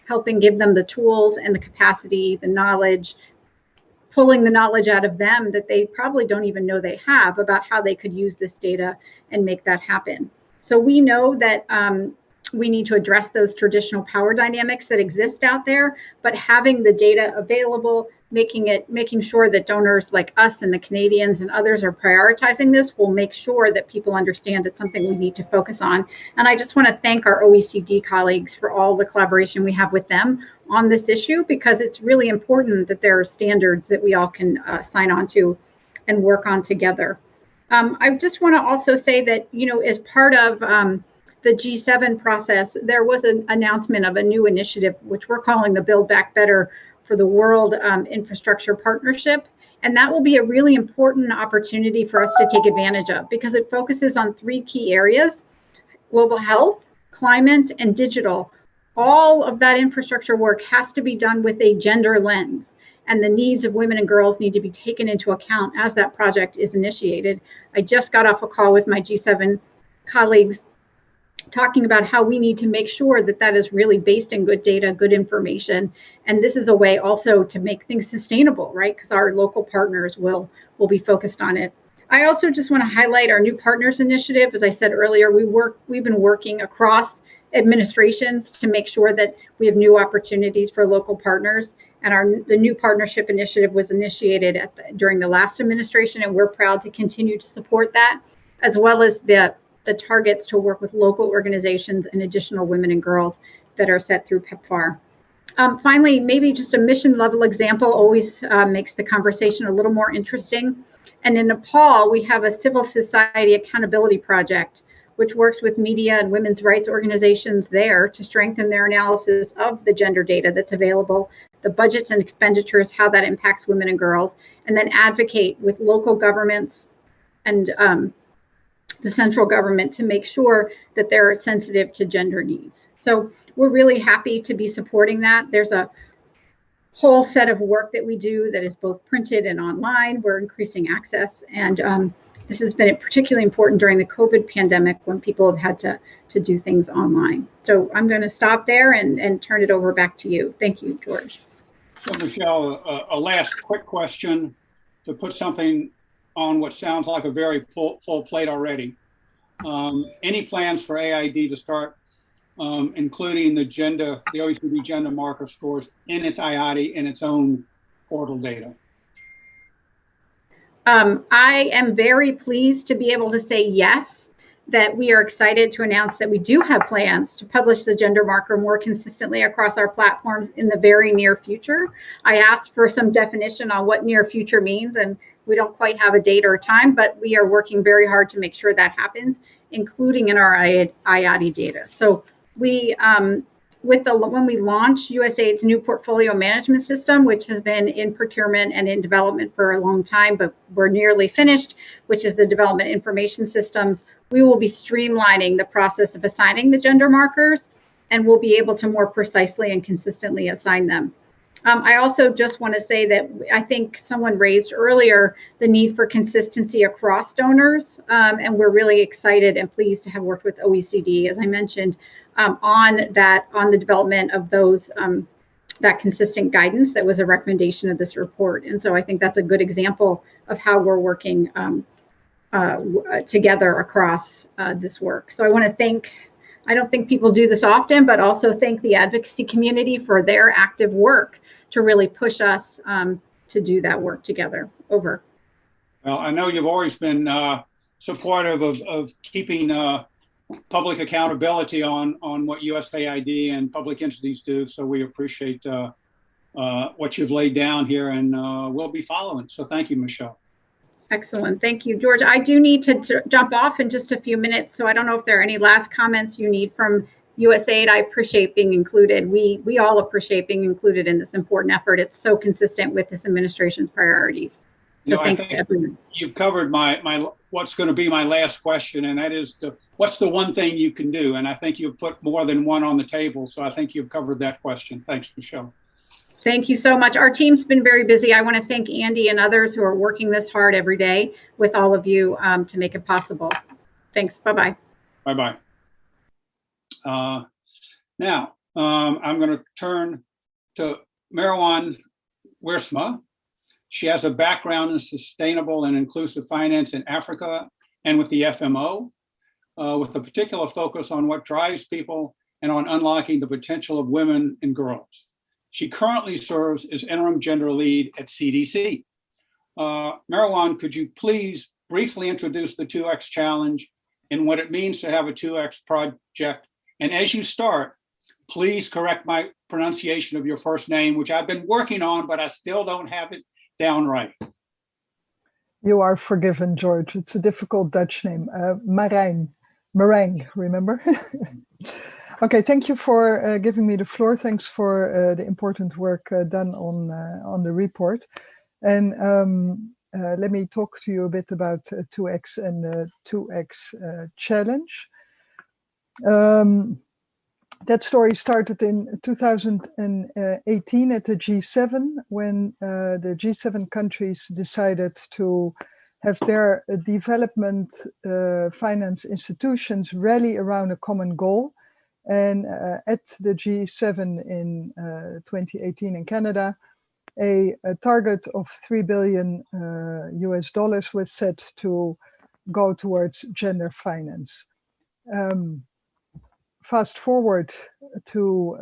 helping give them the tools and the capacity, the knowledge, pulling the knowledge out of them that they probably don't even know they have about how they could use this data and make that happen. So we know that we need to address those traditional power dynamics that exist out there, but having the data available, making sure that donors like us and the Canadians and others are prioritizing this will make sure that people understand it's something we need to focus on. And I just want to thank our OECD colleagues for all the collaboration we have with them on this issue, because it's really important that there are standards that we all can sign on to and work on together. I just want to also say that, as part of the G7 process, there was an announcement of a new initiative, which we're calling the Build Back Better for the World Infrastructure Partnership. And that will be a really important opportunity for us to take advantage of, because it focuses on 3 key areas: global health, climate, and digital, all of that infrastructure work has to be done with a gender lens, and the needs of women and girls need to be taken into account as that project is initiated. I just got off a call with my G7 colleagues talking about how we need to make sure that that is really based in good data, good information. And this is a way also to make things sustainable, right? Because our local partners will be focused on it. I also just want to highlight our new partners initiative. As I said earlier, we've been working across administrations to make sure that we have new opportunities for local partners. And the new partnership initiative was initiated during the last administration, and we're proud to continue to support that, as well as the targets to work with local organizations and additional women and girls that are set through PEPFAR. Finally, maybe just a mission level example always makes the conversation a little more interesting. And in Nepal, we have a civil society accountability project, which works with media and women's rights organizations there to strengthen their analysis of the gender data that's available, the budgets and expenditures, how that impacts women and girls, and then advocate with local governments and the central government to make sure that they're sensitive to gender needs. So we're really happy to be supporting that. There's a whole set of work that we do that is both printed and online. We're increasing access, and this has been particularly important during the COVID pandemic when people have had to do things online. So I'm going to stop there and turn it over back to you. Thank you, George. So Michelle, a last quick question to put something on what sounds like a very full plate already. Any plans for AID to start including the OECD gender marker scores in its IATI in its own portal data? I am very pleased to be able to say yes, that we are excited to announce that we do have plans to publish the gender marker more consistently across our platforms in the very near future. I asked for some definition on what near future means, and we don't quite have a date or a time, but we are working very hard to make sure that happens, including in our IATI data. So we, when we launched USAID's new portfolio management system, which has been in procurement and in development for a long time, but we're nearly finished, which is the development information systems, we will be streamlining the process of assigning the gender markers, and we'll be able to more precisely and consistently assign them. I also just want to say that I think someone raised earlier the need for consistency across donors, and we're really excited and pleased to have worked with OECD, as I mentioned, on the development of those that consistent guidance that was a recommendation of this report. And so I think that's a good example of how we're working together across this work. So I want to thank, I don't think people do this often, but also thank the advocacy community for their active work to really push us to do that work together. Over. Well, I know you've always been supportive of keeping public accountability on what USAID and public entities do. So we appreciate what you've laid down here, and we'll be following. So thank you, Michelle. Excellent. Thank you, George. I do need to jump off in just a few minutes. So I don't know if there are any last comments you need from USAID. I appreciate being included. We all appreciate being included in this important effort. It's so consistent with this administration's priorities. So thanks to everyone. You've covered my what's going to be my last question, and that is what's the one thing you can do? And I think you've put more than one on the table. So I think you've covered that question. Thanks, Michelle. Thank you so much. Our team's been very busy. I want to thank Andy and others who are working this hard every day with all of you to make it possible. Thanks. Bye-bye. Bye-bye. Now, I'm going to turn to Marwan Wiersma. She has a background in sustainable and inclusive finance in Africa and with the FMO, with a particular focus on what drives people and on unlocking the potential of women and girls. She currently serves as interim gender lead at CDC. Marwan, could you please briefly introduce the 2X Challenge and what it means to have a 2X project? And as you start, please correct my pronunciation of your first name, which I've been working on, but I still don't have it down right. You are forgiven, George. It's a difficult Dutch name. Marijn, remember? Okay, thank you for giving me the floor. Thanks for the important work done on the report. And let me talk to you a bit about 2X and the 2X challenge. that story started in 2018 at the G7, when the G7 countries decided to have their development finance institutions rally around a common goal. And at the G7 in 2018 in Canada, a target of $3 billion US dollars was set to go towards gender finance. Fast forward to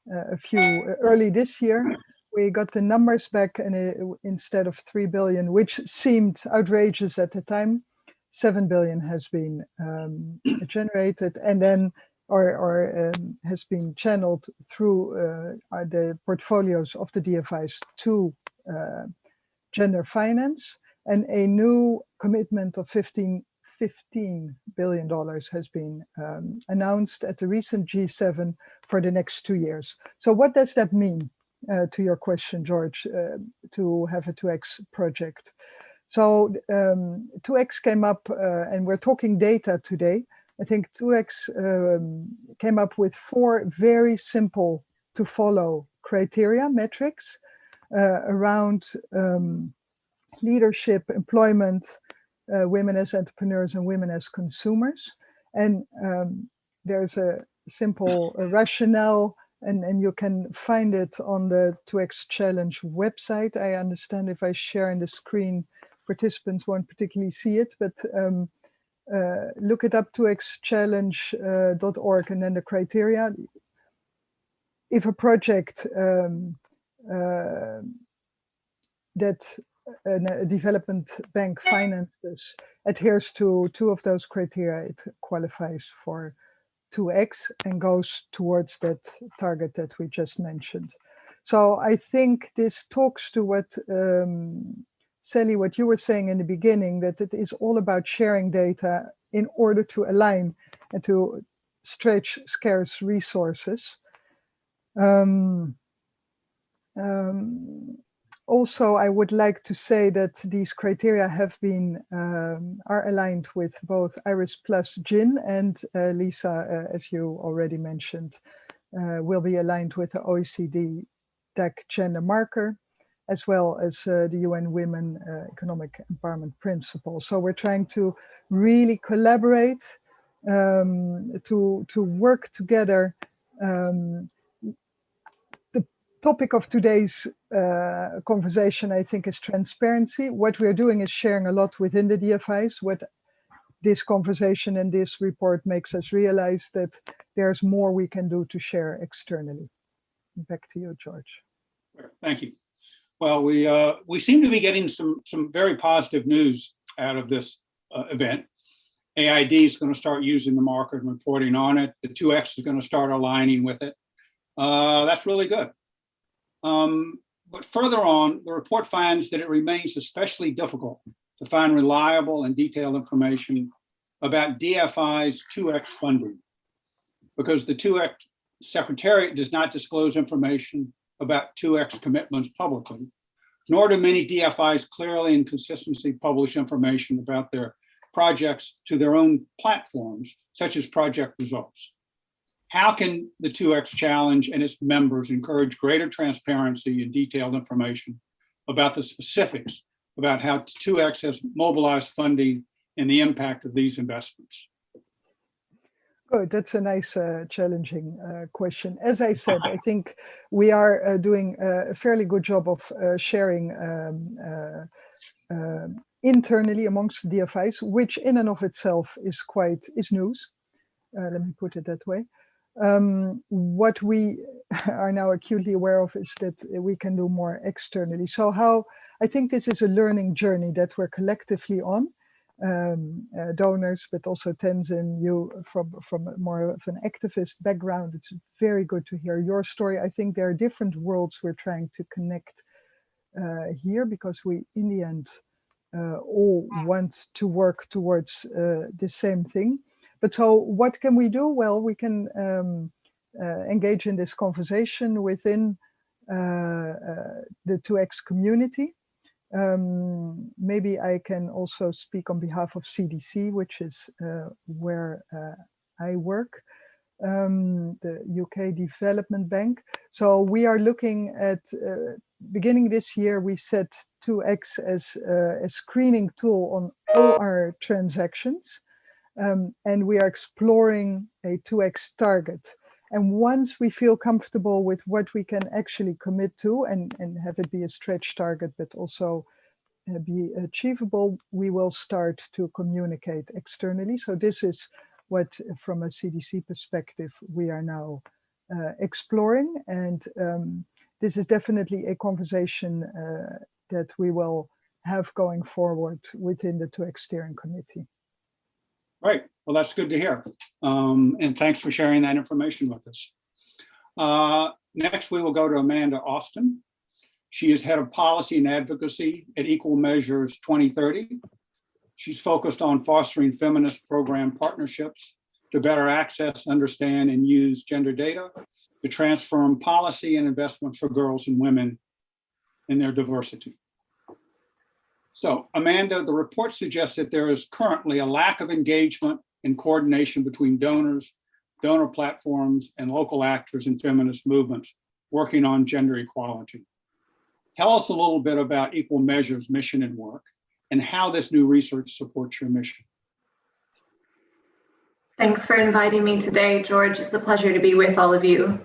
a few early this year, we got the numbers back, and instead of 3 billion, which seemed outrageous at the time, 7 billion has been generated, and then has been channeled through the portfolios of the DFIs to gender finance, and a new commitment of $15 billion has been announced at the recent G7 for the next 2 years. So what does that mean, to your question, George, to have a 2X project? So 2X came up, and we're talking data today. I think 2X came up with 4 very simple to follow criteria, metrics, around leadership, employment, women as entrepreneurs, and women as consumers. And there's a simple rationale, and you can find it on the 2X Challenge website. I understand if I share in the screen, participants won't particularly see it, but look it up, 2xchallenge.org, and then the criteria. If a project that a development bank finances adheres to 2 of those criteria, it qualifies for 2X and goes towards that target that we just mentioned. So I think this talks to what, Sally, what you were saying in the beginning, that it is all about sharing data in order to align and to stretch scarce resources. Also, I would like to say that these criteria have been are aligned with both IRIS Plus GIN, and Lisa, as you already mentioned, will be aligned with the OECD DAC gender marker, as well as the UN Women Economic Empowerment Principle. So we're trying to really collaborate, to work together. The topic of today's conversation, I think, is transparency. What we're doing is sharing a lot within the DFIs. What this conversation and this report makes us realize that there's more we can do to share externally. Back to you, George. Thank you. Well, we seem to be getting some very positive news out of this event. AID is going to start using the marker and reporting on it. The 2X is going to start aligning with it. That's really good. But further on, the report finds that it remains especially difficult to find reliable and detailed information about DFI's 2X funding, because the 2X Secretariat does not disclose information about 2X commitments publicly, nor do many DFIs clearly and consistently publish information about their projects to their own platforms, such as project results. How can the 2X Challenge and its members encourage greater transparency and detailed information about the specifics about how 2X has mobilized funding and the impact of these investments? Good, that's a nice challenging question. As I said, I think we are doing a fairly good job of sharing internally amongst DFIs, which in and of itself is news. Let me put it that way. What we are now acutely aware of is that we can do more externally. So I think this is a learning journey that we're collectively on. Donors, but also Tenzin, you from more of an activist background, it's very good to hear your story. I think there are different worlds we're trying to connect here, because we, in the end, all want to work towards the same thing. But so what can we do? Well, we can engage in this conversation within the 2X community. Maybe I can also speak on behalf of CDC, which is where I work. the UK Development Bank. So we are looking at, beginning this year, we set 2x as a screening tool on all our transactions. And we are exploring a 2x target. And once we feel comfortable with what we can actually commit to and have it be a stretch target, but also be achievable, we will start to communicate externally. So this is what, from a CDC perspective, we are now exploring. And this is definitely a conversation that we will have going forward within the 2X steering committee. Right. Well, that's good to hear. And thanks for sharing that information with us. Next, we will go to Amanda Austin. She is head of policy and advocacy at Equal Measures 2030. She's focused on fostering feminist program partnerships to better access, understand, and use gender data to transform policy and investment for girls and women in their diversity. So, Amanda, the report suggests that there is currently a lack of engagement and coordination between donors, donor platforms, and local actors in feminist movements working on gender equality. Tell us a little bit about Equal Measures' mission and work, and how this new research supports your mission. Thanks for inviting me today, George. It's a pleasure to be with all of you.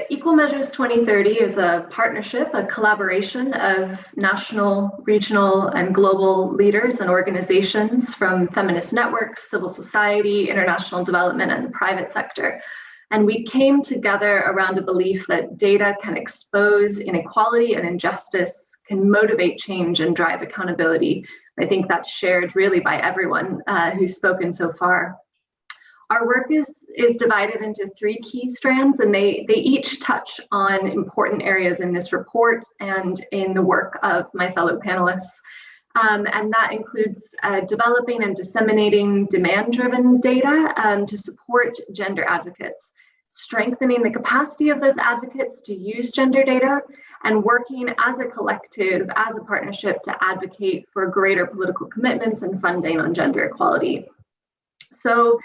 Equal Measures 2030 is a partnership, a collaboration of national, regional, and global leaders and organizations from feminist networks, civil society, international development, and the private sector. And we came together around a belief that data can expose inequality and injustice, can motivate change and drive accountability. I think that's shared really by everyone who's spoken so far. Our work is divided into 3 key strands, and they each touch on important areas in this report and in the work of my fellow panelists. And that includes developing and disseminating demand-driven data to support gender advocates, strengthening the capacity of those advocates to use gender data, and working as a collective, as a partnership to advocate for greater political commitments and funding on gender equality. So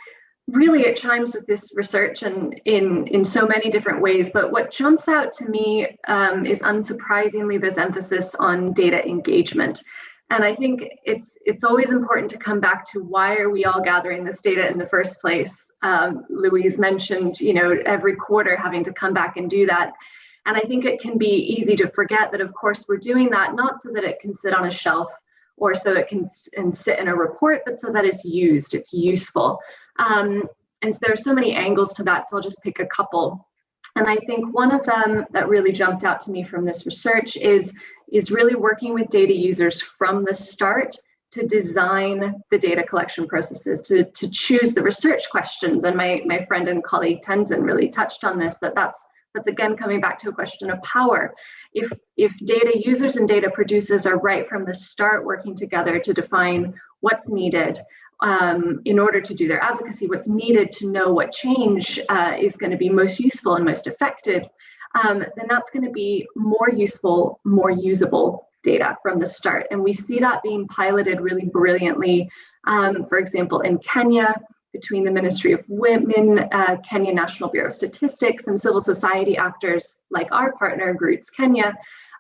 really it chimes with this research and in so many different ways, but what jumps out to me is unsurprisingly this emphasis on data engagement. And I think it's always important to come back to why are we all gathering this data in the first place? Louise mentioned, every quarter having to come back and do that. And I think it can be easy to forget that, of course, we're doing that not so that it can sit on a shelf or so it can sit in a report, but so that it's used, it's useful. And so there are so many angles to that, so I'll just pick a couple. And I think one of them that really jumped out to me from this research is really working with data users from the start to design the data collection processes, to choose the research questions. And my friend and colleague Tenzin really touched on this, that's again coming back to a question of power. If data users and data producers are right from the start working together to define what's needed in order to do their advocacy, what's needed to know what change is going to be most useful and most effective, then that's going to be more useful, more usable data from the start. And we see that being piloted really brilliantly, for example, in Kenya, between the Ministry of Women, Kenya National Bureau of Statistics, and civil society actors like our partner, Roots Kenya,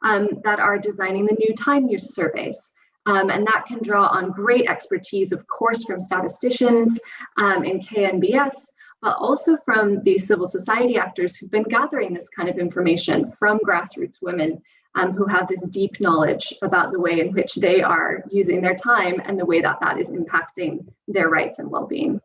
that are designing the new time use surveys. And that can draw on great expertise, of course, from statisticians in KNBS, but also from these civil society actors who've been gathering this kind of information from grassroots women who have this deep knowledge about the way in which they are using their time and the way that that is impacting their rights and well-being.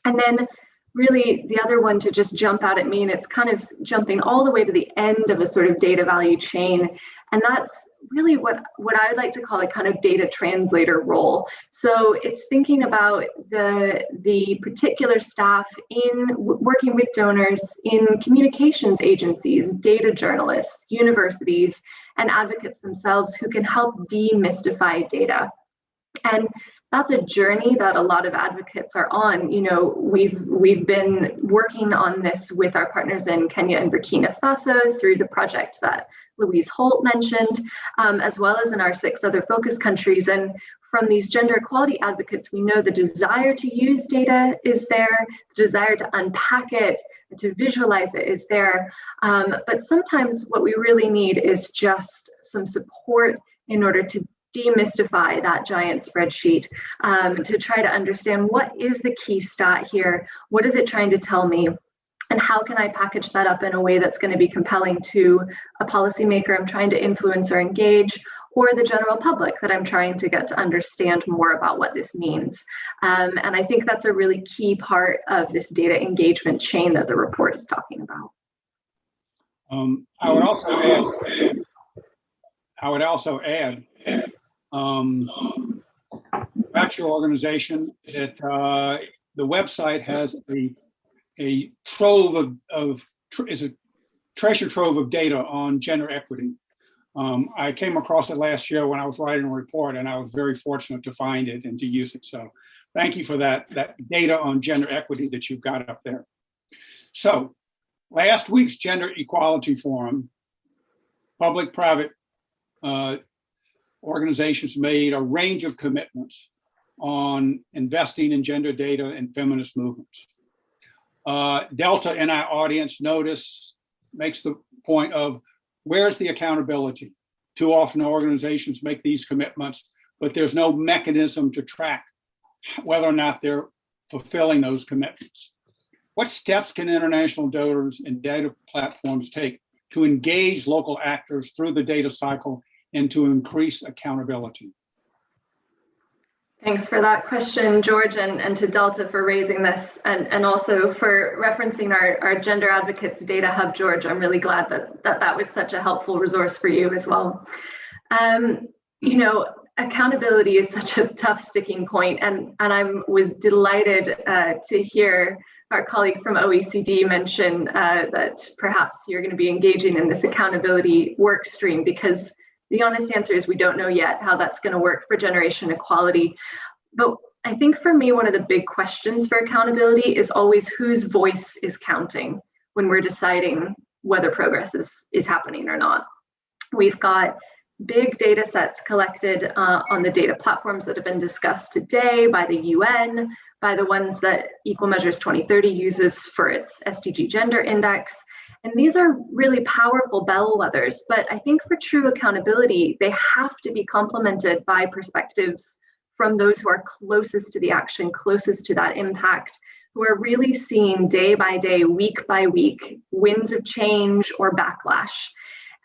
And then really the other one to just jump out at me, and it's kind of jumping all the way to the end of a sort of data value chain, and that's really what I would like to call a kind of data translator role. So it's thinking about the particular staff in working with donors in communications agencies, data journalists, universities, and advocates themselves who can help demystify data. And that's a journey that a lot of advocates are on. We've been working on this with our partners in Kenya and Burkina Faso through the project that Louise Holt mentioned, as well as in our 6 other focus countries. And from these gender equality advocates, we know the desire to use data is there, the desire to unpack it, to visualize it is there. But sometimes what we really need is just some support in order to demystify that giant spreadsheet, to try to understand what is the key stat here, what is it trying to tell me, and how can I package that up in a way that's going to be compelling to a policymaker I'm trying to influence or engage, or the general public that I'm trying to get to understand more about what this means. And I think that's a really key part of this data engagement chain that the report is talking about. I would also add about your organization that the website has a trove is a treasure trove of data on gender equity. I came across it last year when I was writing a report, and I was very fortunate to find it and to use it. So thank you for that data on gender equity that you've got up there. So last week's Gender Equality Forum, public-private organizations made a range of commitments on investing in gender data and feminist movements. Delta in our audience makes the point of, where's the accountability? Too often organizations make these commitments, but there's no mechanism to track whether or not they're fulfilling those commitments. What steps can international donors and data platforms take to engage local actors through the data cycle and to increase accountability? Thanks for that question, George, and to Delta for raising this, and also for referencing our Gender Advocates Data Hub, George. I'm really glad that was such a helpful resource for you as well. You know, accountability is such a tough sticking point, and I was delighted to hear our colleague from OECD mention that perhaps you're going to be engaging in this accountability work stream, because the honest answer is we don't know yet how that's going to work for generation equality. But I think for me, one of the big questions for accountability is always whose voice is counting when we're deciding whether progress is happening or not. We've got big data sets collected on the data platforms that have been discussed today by the UN, by the ones that Equal Measures 2030 uses for its SDG Gender Index. And these are really powerful bellwethers, but I think for true accountability, they have to be complemented by perspectives from those who are closest to the action, closest to that impact, who are really seeing day by day, week by week, winds of change or backlash.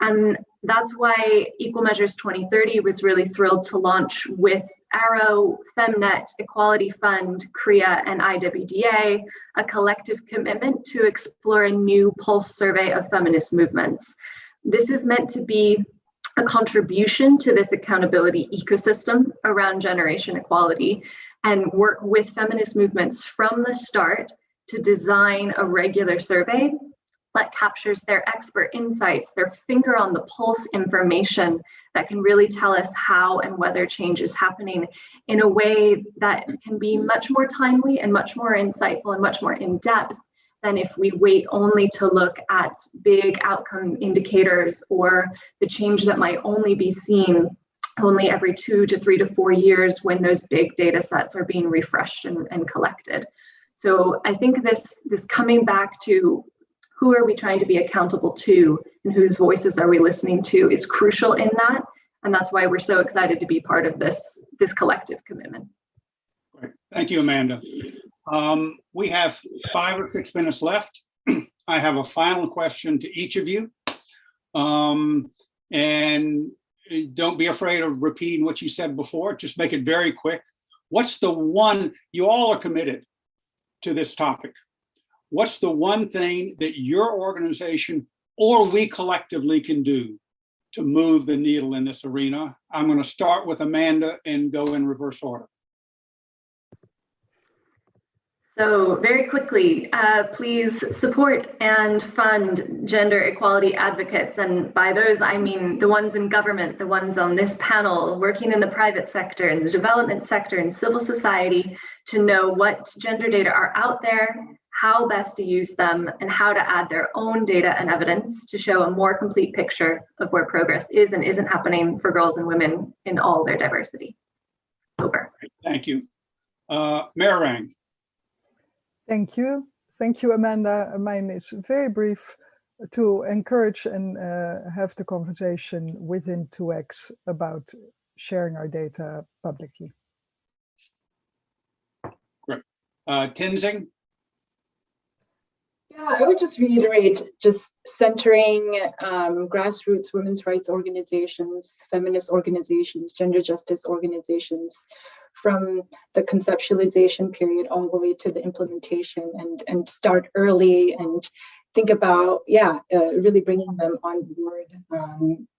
And that's why Equal Measures 2030 was really thrilled to launch with Arrow, FemNet, Equality Fund, CREA, and IWDA, a collective commitment to explore a new pulse survey of feminist movements. This is meant to be a contribution to this accountability ecosystem around generation equality, and work with feminist movements from the start to design a regular survey that captures their expert insights, their finger on the pulse information that can really tell us how and whether change is happening in a way that can be much more timely and much more insightful and much more in-depth than if we wait only to look at big outcome indicators or the change that might only be seen only every 2 to 3 to 4 years when those big data sets are being refreshed and collected. So I think this coming back to who are we trying to be accountable to and whose voices are we listening to is crucial in that. And that's why we're so excited to be part of this collective commitment. Great. Thank you, Amanda. We have 5 or 6 minutes left. I have a final question to each of you. And don't be afraid of repeating what you said before. Just make it very quick. What's the one, you all are committed to this topic. What's the one thing that your organization or we collectively can do to move the needle in this arena? I'm going to start with Amanda and go in reverse order. So very quickly, please support and fund gender equality advocates. And by those, I mean the ones in government, the ones on this panel, working in the private sector, in the development sector, in civil society, to know what gender data are out there, how best to use them, and how to add their own data and evidence to show a more complete picture of where progress is and isn't happening for girls and women in all their diversity. Over. Thank you. Marang. Thank you. Thank you, Amanda. Mine is very brief to encourage and have the conversation within 2X about sharing our data publicly. Great. Tenzing. Yeah, I would just reiterate just centering grassroots women's rights organizations, feminist organizations, gender justice organizations from the conceptualization period all the way to the implementation and start early and think about, really bringing them on board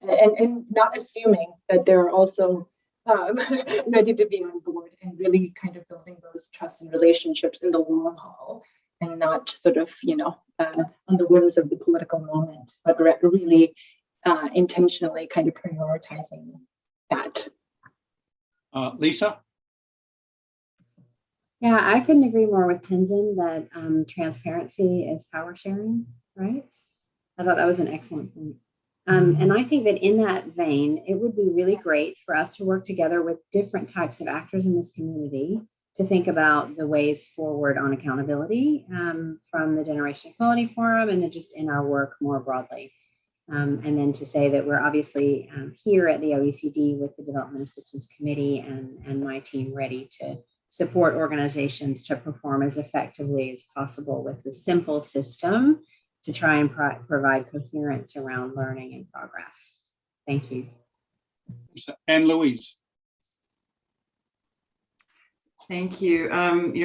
and not assuming that they're also ready to be on board and really kind of building those trust and relationships in the long haul and not sort of, on the whims of the political moment, but really intentionally kind of prioritizing that. Lisa? Yeah, I couldn't agree more with Tenzin that transparency is power sharing, right? I thought that was an excellent point. And I think that in that vein, it would be really great for us to work together with different types of actors in this community to think about the ways forward on accountability from the Generation Equality Forum and then just in our work more broadly. And then to say that we're obviously here at the OECD with the Development Assistance Committee and my team ready to support organizations to perform as effectively as possible with the simple system to try and provide coherence around learning and progress. Thank you. And Louise. Thank you.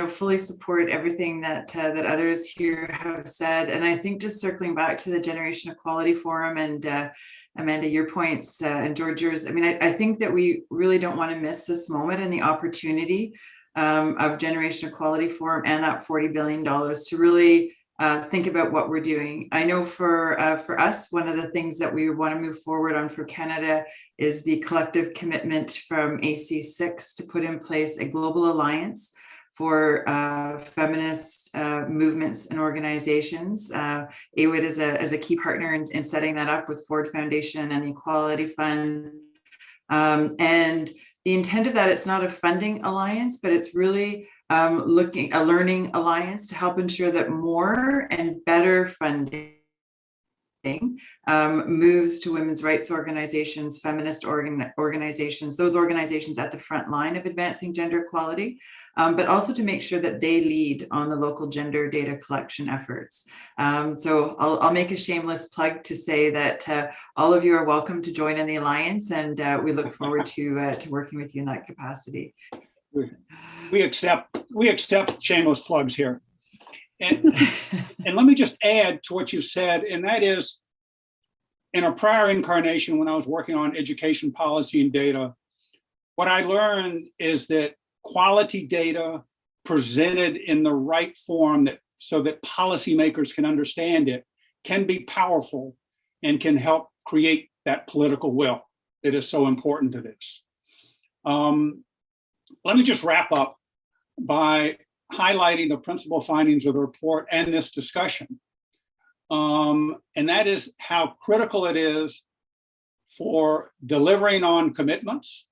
Fully support everything that others here have said. And I think just circling back to the Generation Equality Forum and Amanda, your points and George, yours. I mean, I think that we really don't want to miss this moment and the opportunity of Generation Equality Forum and that $40 billion to really think about what we're doing. I know for us, one of the things that we want to move forward on for Canada is the collective commitment from AC6 to put in place a global alliance for feminist movements and organizations. AWID is a key partner in setting that up with Ford Foundation and the Equality Fund. And the intent of that, it's not a funding alliance, but it's really a learning alliance to help ensure that more and better funding moves to women's rights organizations, feminist organizations, those organizations at the front line of advancing gender equality, but also to make sure that they lead on the local gender data collection efforts. So I'll make a shameless plug to say that all of you are welcome to join in the alliance, and we look forward to working with you in that capacity. We accept shameless plugs here. And let me just add to what you said, and that is, in a prior incarnation when I was working on education policy and data, what I learned is that quality data presented in the right form so that policymakers can understand it can be powerful and can help create that political will that is so important to this. Let me just wrap up by highlighting the principal findings of the report and this discussion. And that is how critical it is for delivering on commitments,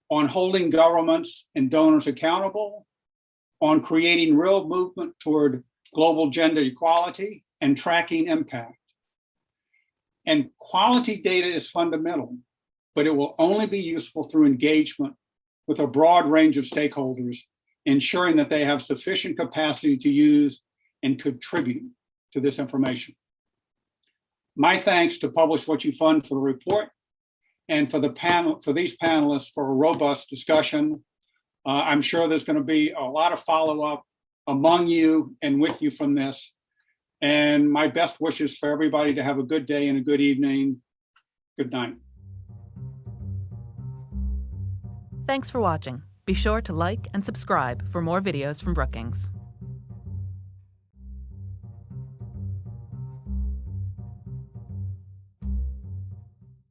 on holding governments and donors accountable, on creating real movement toward global gender equality and tracking impact. And quality data is fundamental, but it will only be useful through engagement with a broad range of stakeholders, ensuring that they have sufficient capacity to use and contribute to this information. My thanks to Publish What You Fund for the report and for these panelists for a robust discussion. I'm sure there's going to be a lot of follow-up among you and with you from this. And my best wishes for everybody to have a good day and a good evening. Good night. Thanks for watching. Be sure to like and subscribe for more videos from Brookings.